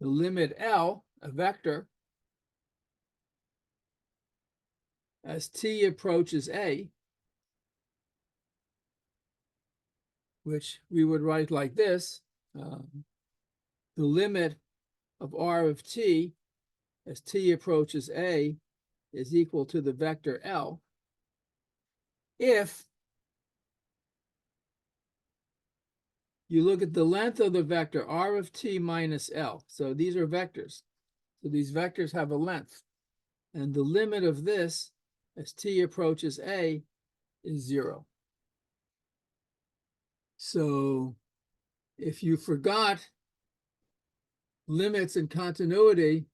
the limit L, a vector, as t approaches A, which we would write like this. The limit of R of t as t approaches A is equal to the vector L if you look at the length of the vector R of t minus L. So these are vectors. So these vectors have a length. And the limit of this as t approaches A is 0. So if you forgot limits and continuity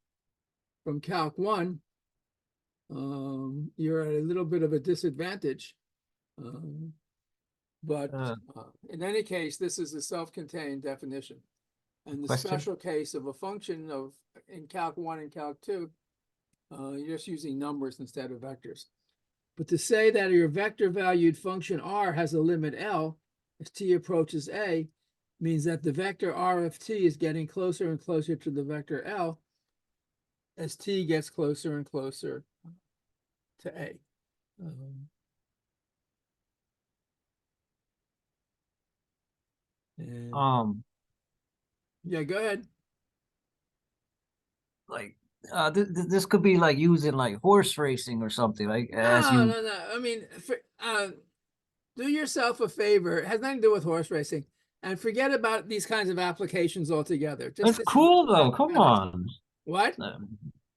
from Calc 1, you're at a little bit of a disadvantage. But Uh, in any case, this is a self-contained definition. And the question. special case of a function of in Calc 1 and Calc 2, you're just using numbers instead of vectors. But to say that your vector valued function R has a limit L as t approaches A means that the vector R of t is getting closer and closer to the vector L as t gets closer and closer to A. And Um, yeah, go ahead. like this could be like using like horse racing or something like as No, you. no, no. I mean, do yourself a favor. It has nothing to do with horse racing, and forget about these kinds of applications altogether. Just That's this is cool though. Come mathematics. on. What?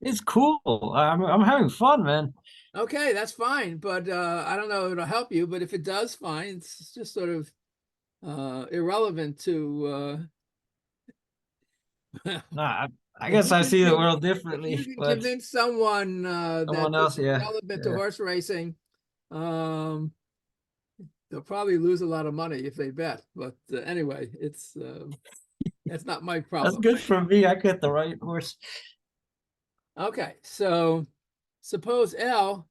It's cool. I'm having fun, man. Okay, that's fine, but I don't know if it'll help you. But if it does, fine. It's just sort of irrelevant to. Nah, I If guess you I can see the con- world if you differently, can but convince someone that someone this else, is yeah, relevant to yeah. horse racing, um, they'll probably lose a lot of money if they bet, but anyway, that's not my That's problem. good for me. I get the right horse. Okay, so suppose L,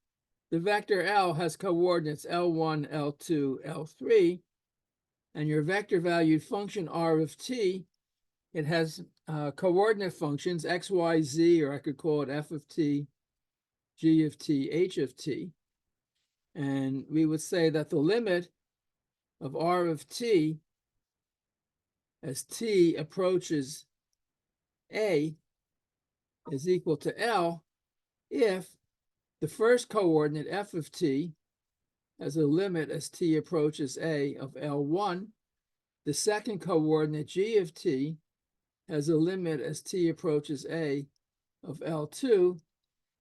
the vector L has coordinates L1, L2, L3, and your vector valued function R of t, it has coordinate functions x, y, z, or I could call it f of t, g of t, h of t. And we would say that the limit of R of t as t approaches A is equal to L if the first coordinate f of t has a limit as t approaches A of L1, the second coordinate g of t has a limit as t approaches A of L2,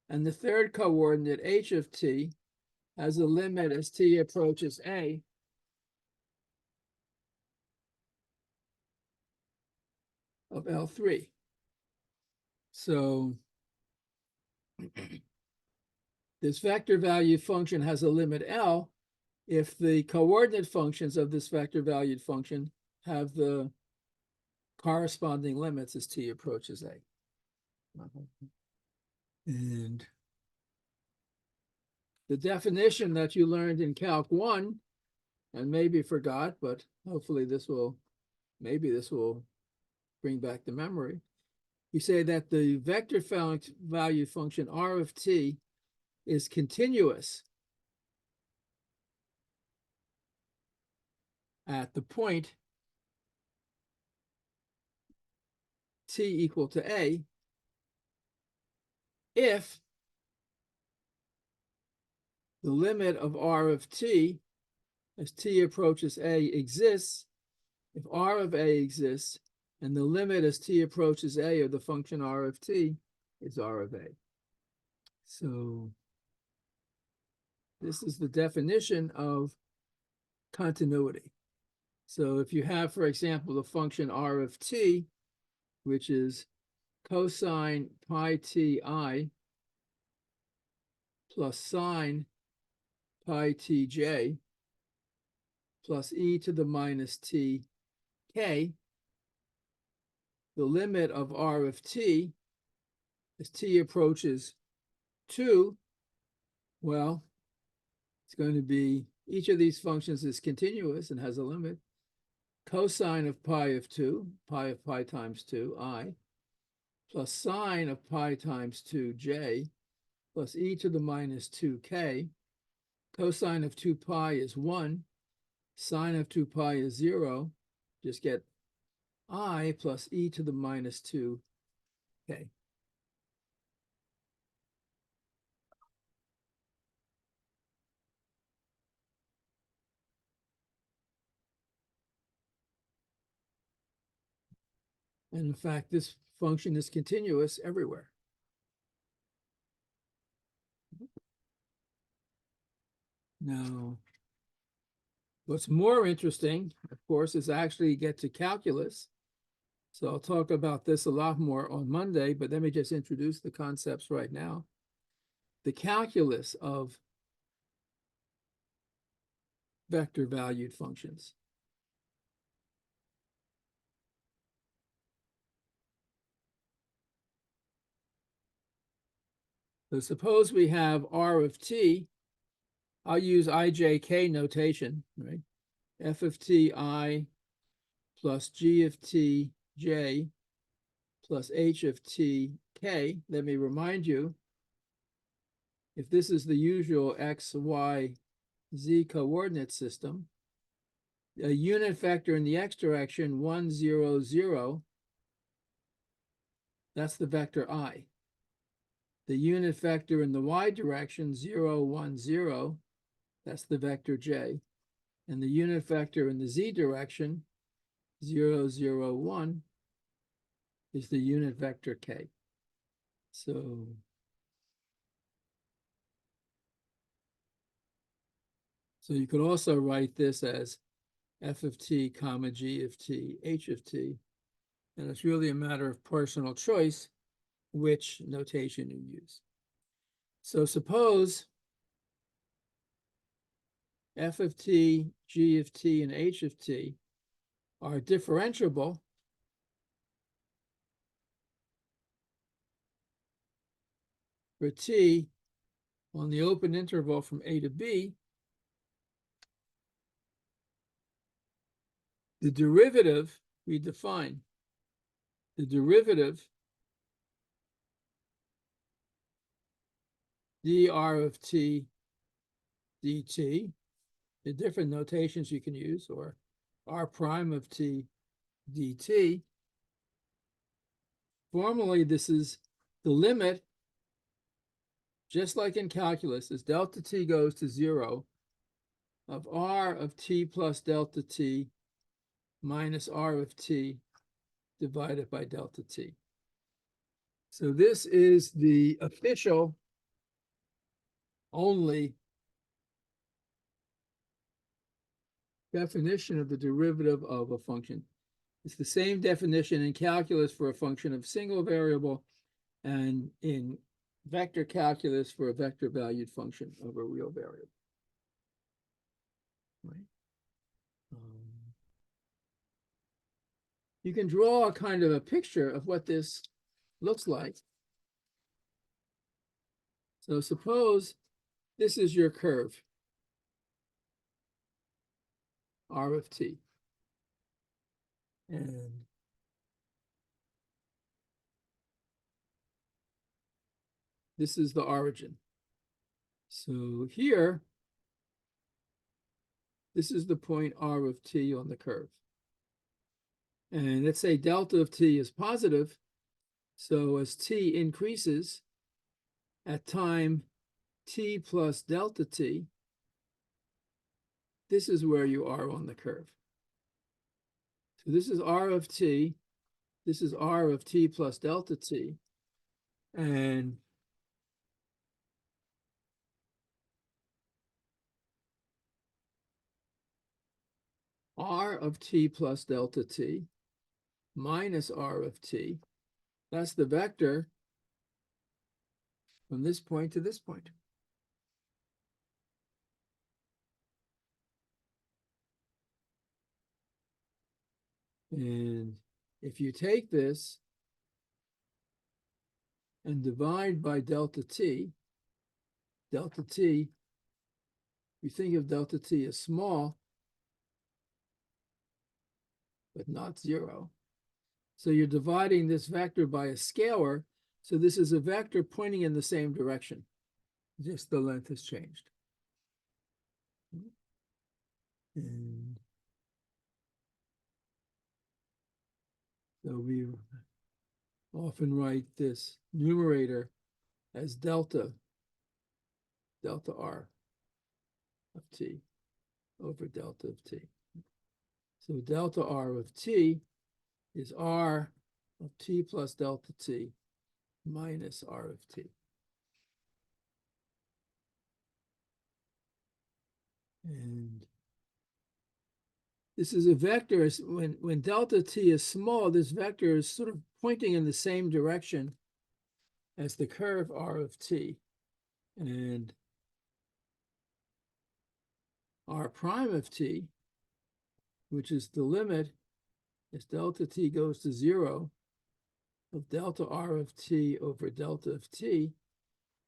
and the third coordinate h of t has a limit as t approaches A of L3. So this vector value function has a limit L if the coordinate functions of this vector valued function have the corresponding limits as t approaches A. And the definition that you learned in Calc 1, and maybe forgot, but hopefully maybe this will bring back the memory. You say that the vector value function R of t is continuous at the point t equal to A if the limit of R of t as t approaches A exists, if R of A exists, and the limit as t approaches A of the function R of t is R of A. So this is the definition of continuity. So if you have, for example, the function R of t, which is cosine pi ti plus sine pi tj plus e to the minus t k, the limit of R of t as t approaches 2, well, it's going to be, each of these functions is continuous and has a limit. Cosine of pi of 2, pi of pi times 2, I, plus sine of pi times 2, j, plus e to the minus 2k. Cosine of 2 pi is 1. Sine of 2 pi is 0. Just get I plus e to the minus 2k. And in fact, this function is continuous everywhere. Now, what's more interesting, of course, is actually get to calculus. So I'll talk about this a lot more on Monday, but let me just introduce the concepts right now. The calculus of vector valued functions. So suppose we have R of t. I'll use ijk notation, right? F of t I plus g of t j plus h of t k. Let me remind you, if this is the usual x, y, z coordinate system, a unit vector in the x direction, 1, 0, 0, that's the vector I. The unit vector in the y direction, 0, 1, 0, that's the vector j. And the unit vector in the z direction, 0, 0, 1, is the unit vector k. So you could also write this as f of t comma g of t, h of t. And it's really a matter of personal choice which notation you use. So suppose f of t, g of t, and h of t are differentiable for t on the open interval from a to b, the derivative we define. The derivative dr of t dt, the different notations you can use, or r prime of t dt. Formally, this is the limit, just like in calculus, as delta t goes to 0, of r of t plus delta t minus r of t divided by delta t. So this is the official only definition of the derivative of a function. It's the same definition in calculus for a function of single variable and in vector calculus for a vector valued function of a real variable. Right? You can draw a kind of a picture of what this looks like. So suppose this is your curve, r of t. And this is the origin. So here, this is the point r of t on the curve. And let's say delta of t is positive. So as t increases at time t plus delta t, this is where you are on the curve. So this is r of t. This is r of t plus delta t. And r of t plus delta t minus r of t, that's the vector from this point to this point. And if you take this and divide by delta t, you think of delta t as small, but not 0. So you're dividing this vector by a scalar. So this is a vector pointing in the same direction. Just the length has changed. And so we often write this numerator as delta r of t over delta of t. So delta r of t is r of t plus delta t minus r of t. And this is a vector. When delta t is small, this vector is sort of pointing in the same direction as the curve r of t. And r prime of t, which is the limit as delta t goes to 0 of delta r of t over delta of t,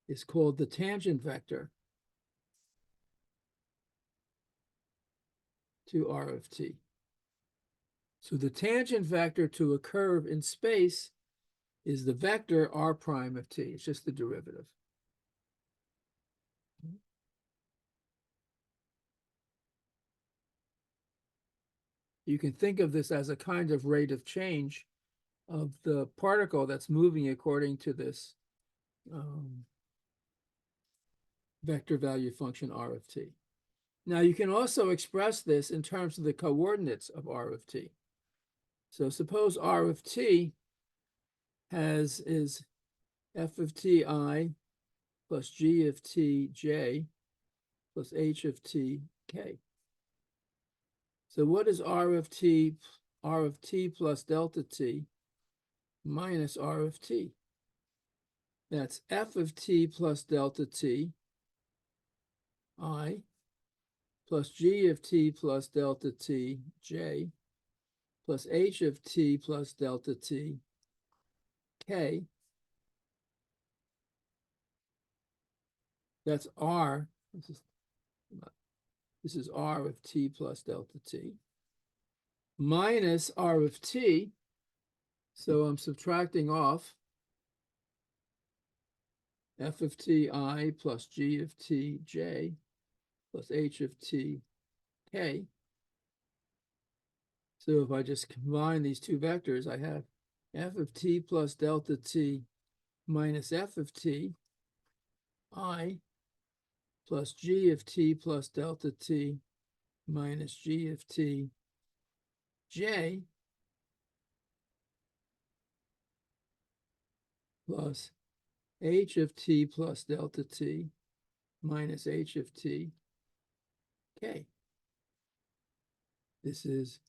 is called the tangent vector to r of t. So the tangent vector to a curve in space is the vector r prime of t. It's just the derivative. You can think of this as a kind of rate of change of the particle that's moving according to this vector value function r of t. Now you can also express this in terms of the coordinates of r of t. So suppose r of t is f of t I plus g of t j plus h of t k. So what is r of t plus delta t minus r of t? That's f of t plus delta t I plus g of t plus delta t j plus h of t plus delta t k. That's r. This is r of t plus delta t minus r of t. So I'm subtracting off f of t I plus g of t j plus h of t k. So if I just combine these two vectors, I have f of t plus delta t minus f of t I plus g of t plus delta t minus g of t j plus h of t plus delta t minus h of t k. This is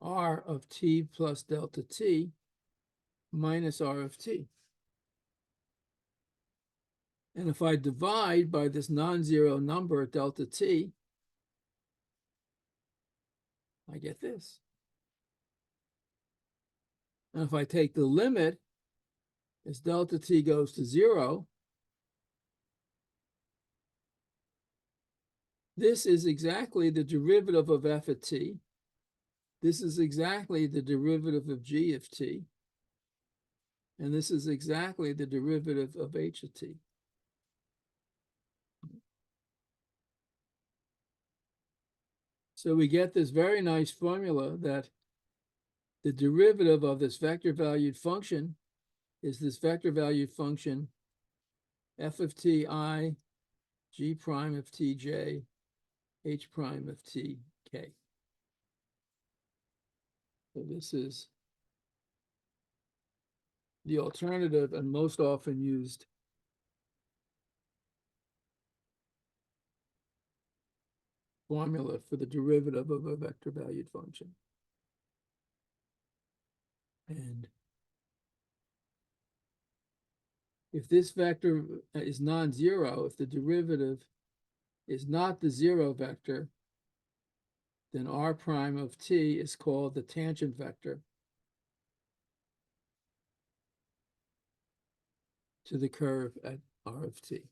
r of t plus delta t minus r of t. And if I divide by this non-zero number delta t, I get this. And if I take the limit as delta t goes to 0, this is exactly the derivative of f of t. This is exactly the derivative of g of t. And this is exactly the derivative of h of t. So we get this very nice formula that the derivative of this vector valued function is this vector valued function f of t I, g prime of t j, h prime of t k. So this is the alternative and most often used formula for the derivative of a vector valued function. And if this vector is non-zero, if the derivative is not the zero vector, then r prime of t is called the tangent vector to the curve at r of t.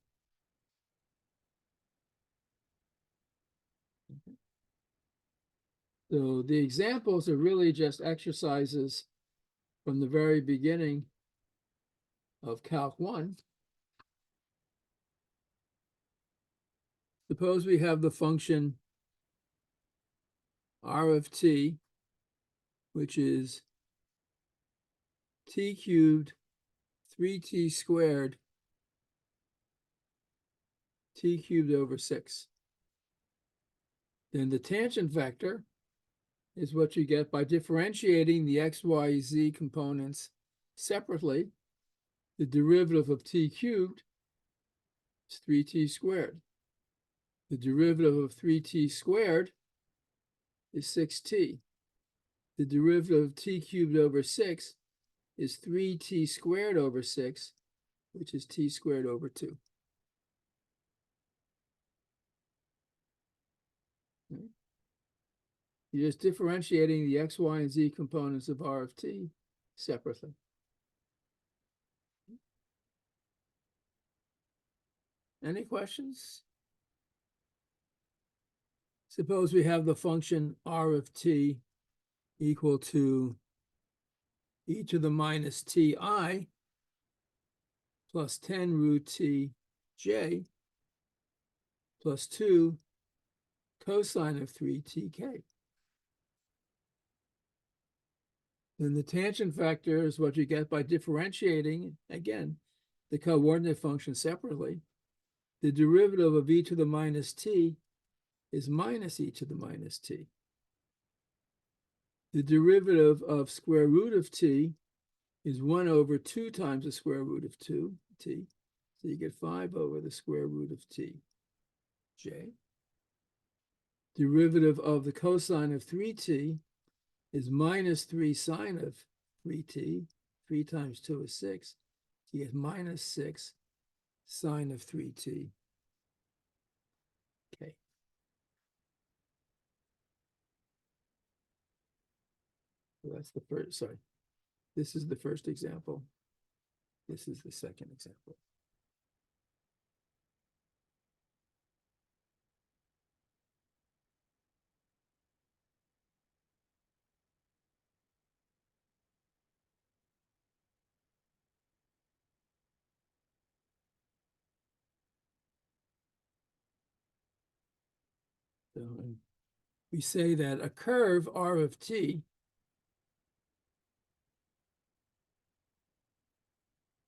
So the examples are really just exercises from the very beginning of Calc 1. Suppose we have the function r of t, which is t cubed 3t squared t cubed over 6. Then the tangent vector is what you get by differentiating the x, y, z components separately. The derivative of t cubed is 3t squared. The derivative of 3t squared is 6t. The derivative of t cubed over 6 is 3t squared over 6, which is t squared over 2. You're just differentiating the x, y, and z components of r of t separately. Any questions? Suppose we have the function r of t equal to e to the minus ti plus 10 root t j plus 2 cosine of 3tk. Then the tangent vector is what you get by differentiating, again, the coordinate function separately. The derivative of e to the minus t is minus e to the minus t. The derivative of square root of t is 1 over 2 times the square root of 2t. So you get 5 over the square root of t j. Derivative of the cosine of 3t is minus 3 sine of 3t. 3 times 2 is 6. So you get minus 6 sine of 3t Okay. So that's the first, sorry. This is the first example. This is the second example. So we say that a curve R of t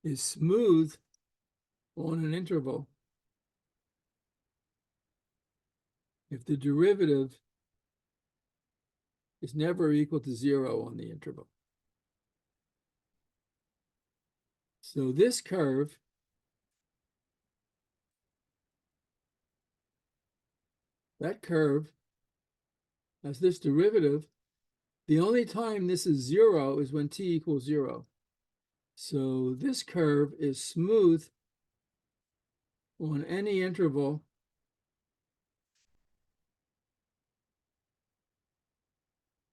is smooth on an interval if the derivative is never equal to 0 on the interval. So this curve has this derivative. The only time this is 0 is when t equals 0. So this curve is smooth on any interval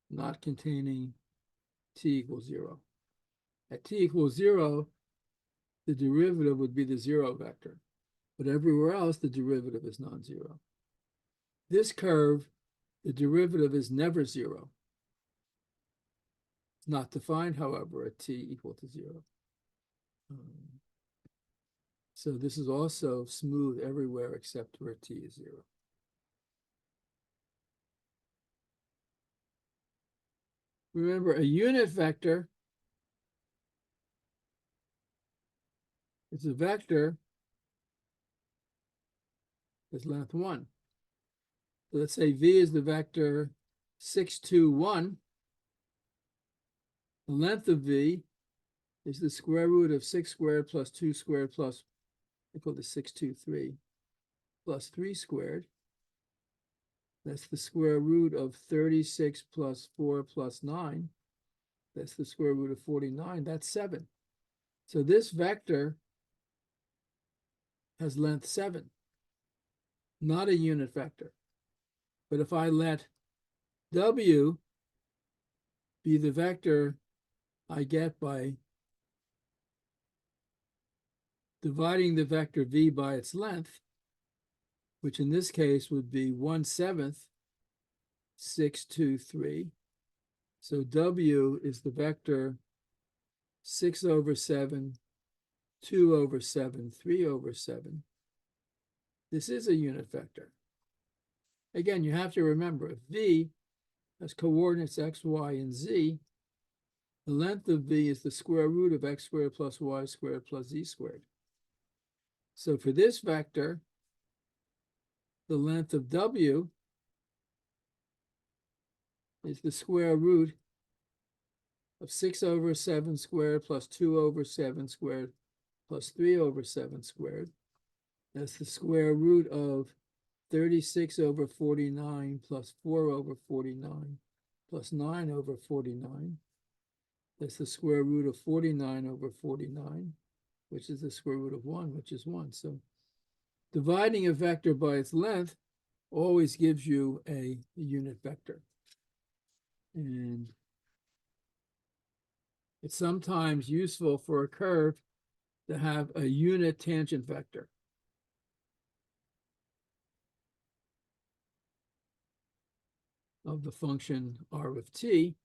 not containing t equals 0. At t equals 0, the derivative would be the 0 vector. But everywhere else, the derivative is non-zero. This curve, the derivative is never 0. It's not defined, however, at t equal to 0. So this is also smooth everywhere except where t is 0. Remember, a unit vector is a vector with length 1. So let's say v is the vector 6, 2, 1. The length of v is the square root of 6 squared plus 2 squared plus equal to 6, 2, 3 plus 3 squared. That's the square root of 36 plus 4 plus 9. That's the square root of 49. That's 7. So this vector has length 7, not a unit vector. But if I let w be the vector I get by dividing the vector v by its length, which in this case would be 1/7, 6, 2, 3. So w is the vector 6 over 7, 2 over 7, 3 over 7. This is a unit vector. Again, you have to remember, if v has coordinates x, y, and z, the length of v is the square root of x squared plus y squared plus z squared. So for this vector, the length of w is the square root of 6 over 7 squared plus 2 over 7 squared plus 3 over 7 squared. That's the square root of 36 over 49 plus 4 over 49 plus 9 over 49. That's the square root of 49 over 49, which is the square root of 1, which is 1. So dividing a vector by its length always gives you a unit vector. And it's sometimes useful for a curve to have a unit tangent vector. Of the function r of t.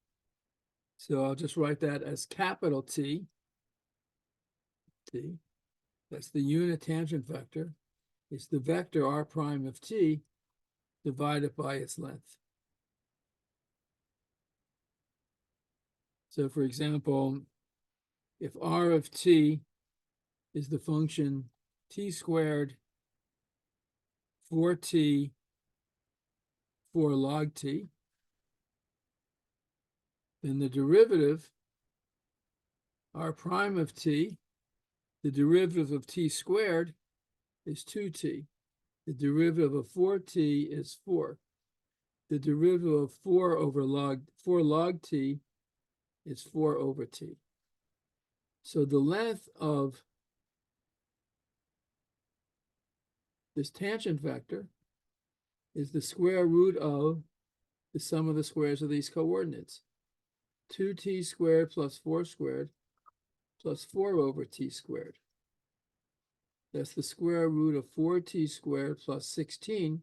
So I'll just write that as capital T. T. That's the unit tangent vector. It's the vector r prime of t divided by its length. So for example, if r of t is the function t squared 4t 4 log t, then the derivative r prime of t, the derivative of t squared is 2t. The derivative of 4t is 4. The derivative of 4 log t is 4 over t. So the length of this tangent vector is the square root of the sum of the squares of these coordinates. 2t squared plus 4 squared plus 4 over t squared. That's the square root of 4t squared plus 16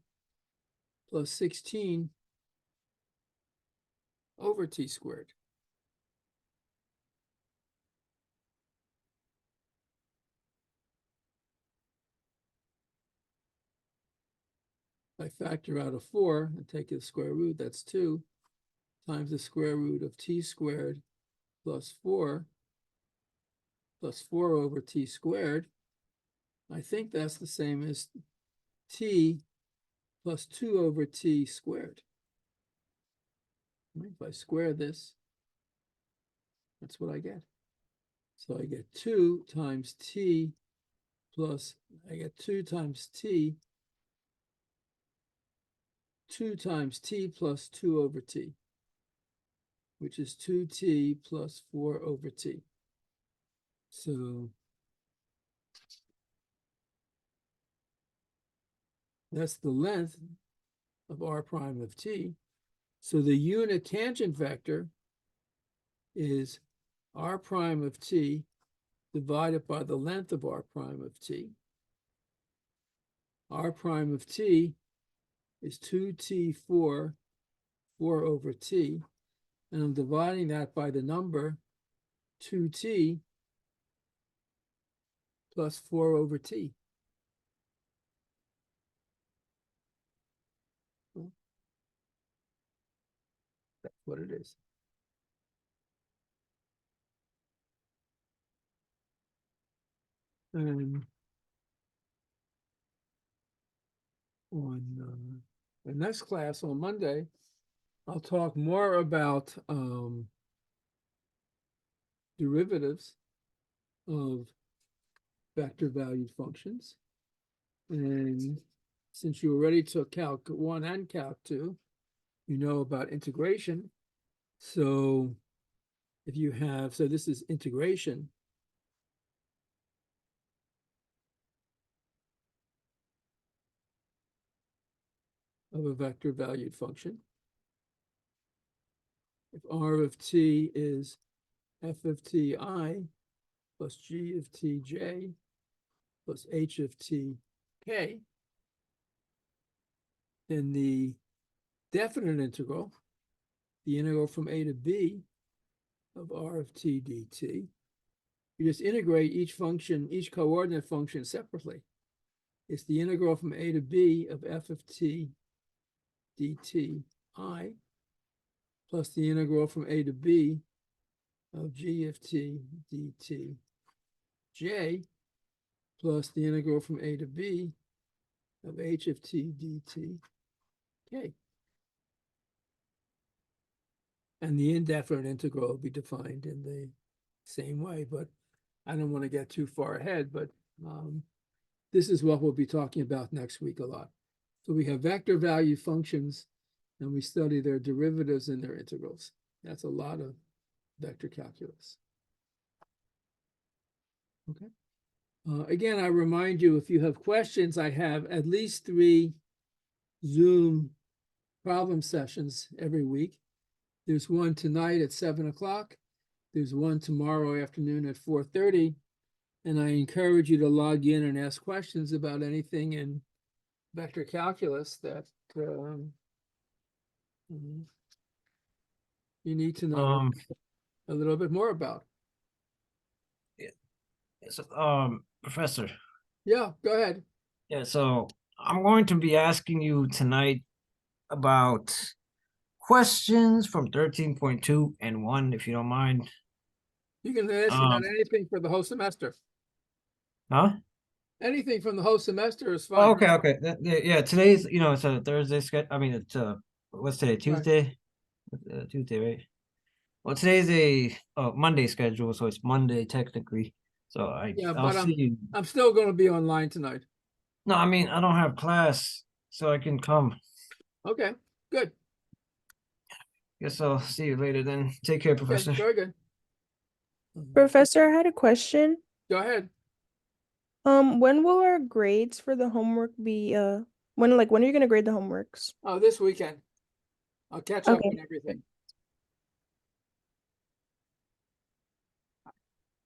over t squared. If I factor out a 4 and take the square root, that's 2 times the square root of t squared plus 4 over t squared. I think that's the same as t plus 2 over t squared. If I square this, that's what I get. So I get 2 times t plus, I get 2 times t, 2 times t plus 2 over t, which is 2t plus 4 over t. So that's the length of r prime of t. So the unit tangent vector is r prime of t divided by the length of r prime of t. R prime of t is 2t4, 4 over t, and I'm dividing that by the number 2t plus 4 over t. Well, that's what it is. And on the next class on Monday, I'll talk more about derivatives of vector valued functions. And since you already took Calc 1 and Calc 2, you know about integration. So if you have, so this is integration. Of a vector valued function. If r of t is f of t I plus g of t j plus h of t k, then the definite integral, the integral from a to b of r of t dt, you just integrate each function, each coordinate function separately. It's the integral from a to b of f of t dt I plus the integral from a to b of g of t dt j plus the integral from a to b of h of t dt k. And the indefinite integral will be defined in the same way, but I don't want to get too far ahead, but this is what we'll be talking about next week a lot. So we have vector value functions, and we study their derivatives and their integrals. That's a lot of vector calculus. Okay. Again, I remind you, if you have questions, I have at least 3 Zoom problem sessions every week. There's one tonight at 7 o'clock. There's one tomorrow afternoon at 4:30. And I encourage you to log in and ask questions about anything in vector calculus that you need to know a little bit more about. So, Professor. Yeah, go ahead. Yeah, so I'm going to be asking you tonight about questions from 13.2 and 1, if you don't mind. You can ask about anything for the whole semester. Huh? Anything from the whole semester is fine. Oh, okay. Yeah, today's, it's a Thursday schedule. I mean, it's what's today? Tuesday? Right. Tuesday, right? Well, today's a Monday schedule, so it's Monday technically. So I'll see you. I'm still going to be online tonight. No, I mean, I don't have class, so I can come. Okay, good. Guess I'll see you later then. Take care, Professor. Okay, very good. Professor, I had a question. Go ahead. When will our grades for the homework be When are you gonna grade the homeworks? Oh, this weekend. I'll catch up Okay. on everything.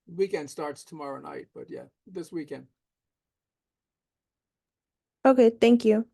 Weekend starts tomorrow night, but yeah, this weekend. Okay, thank you.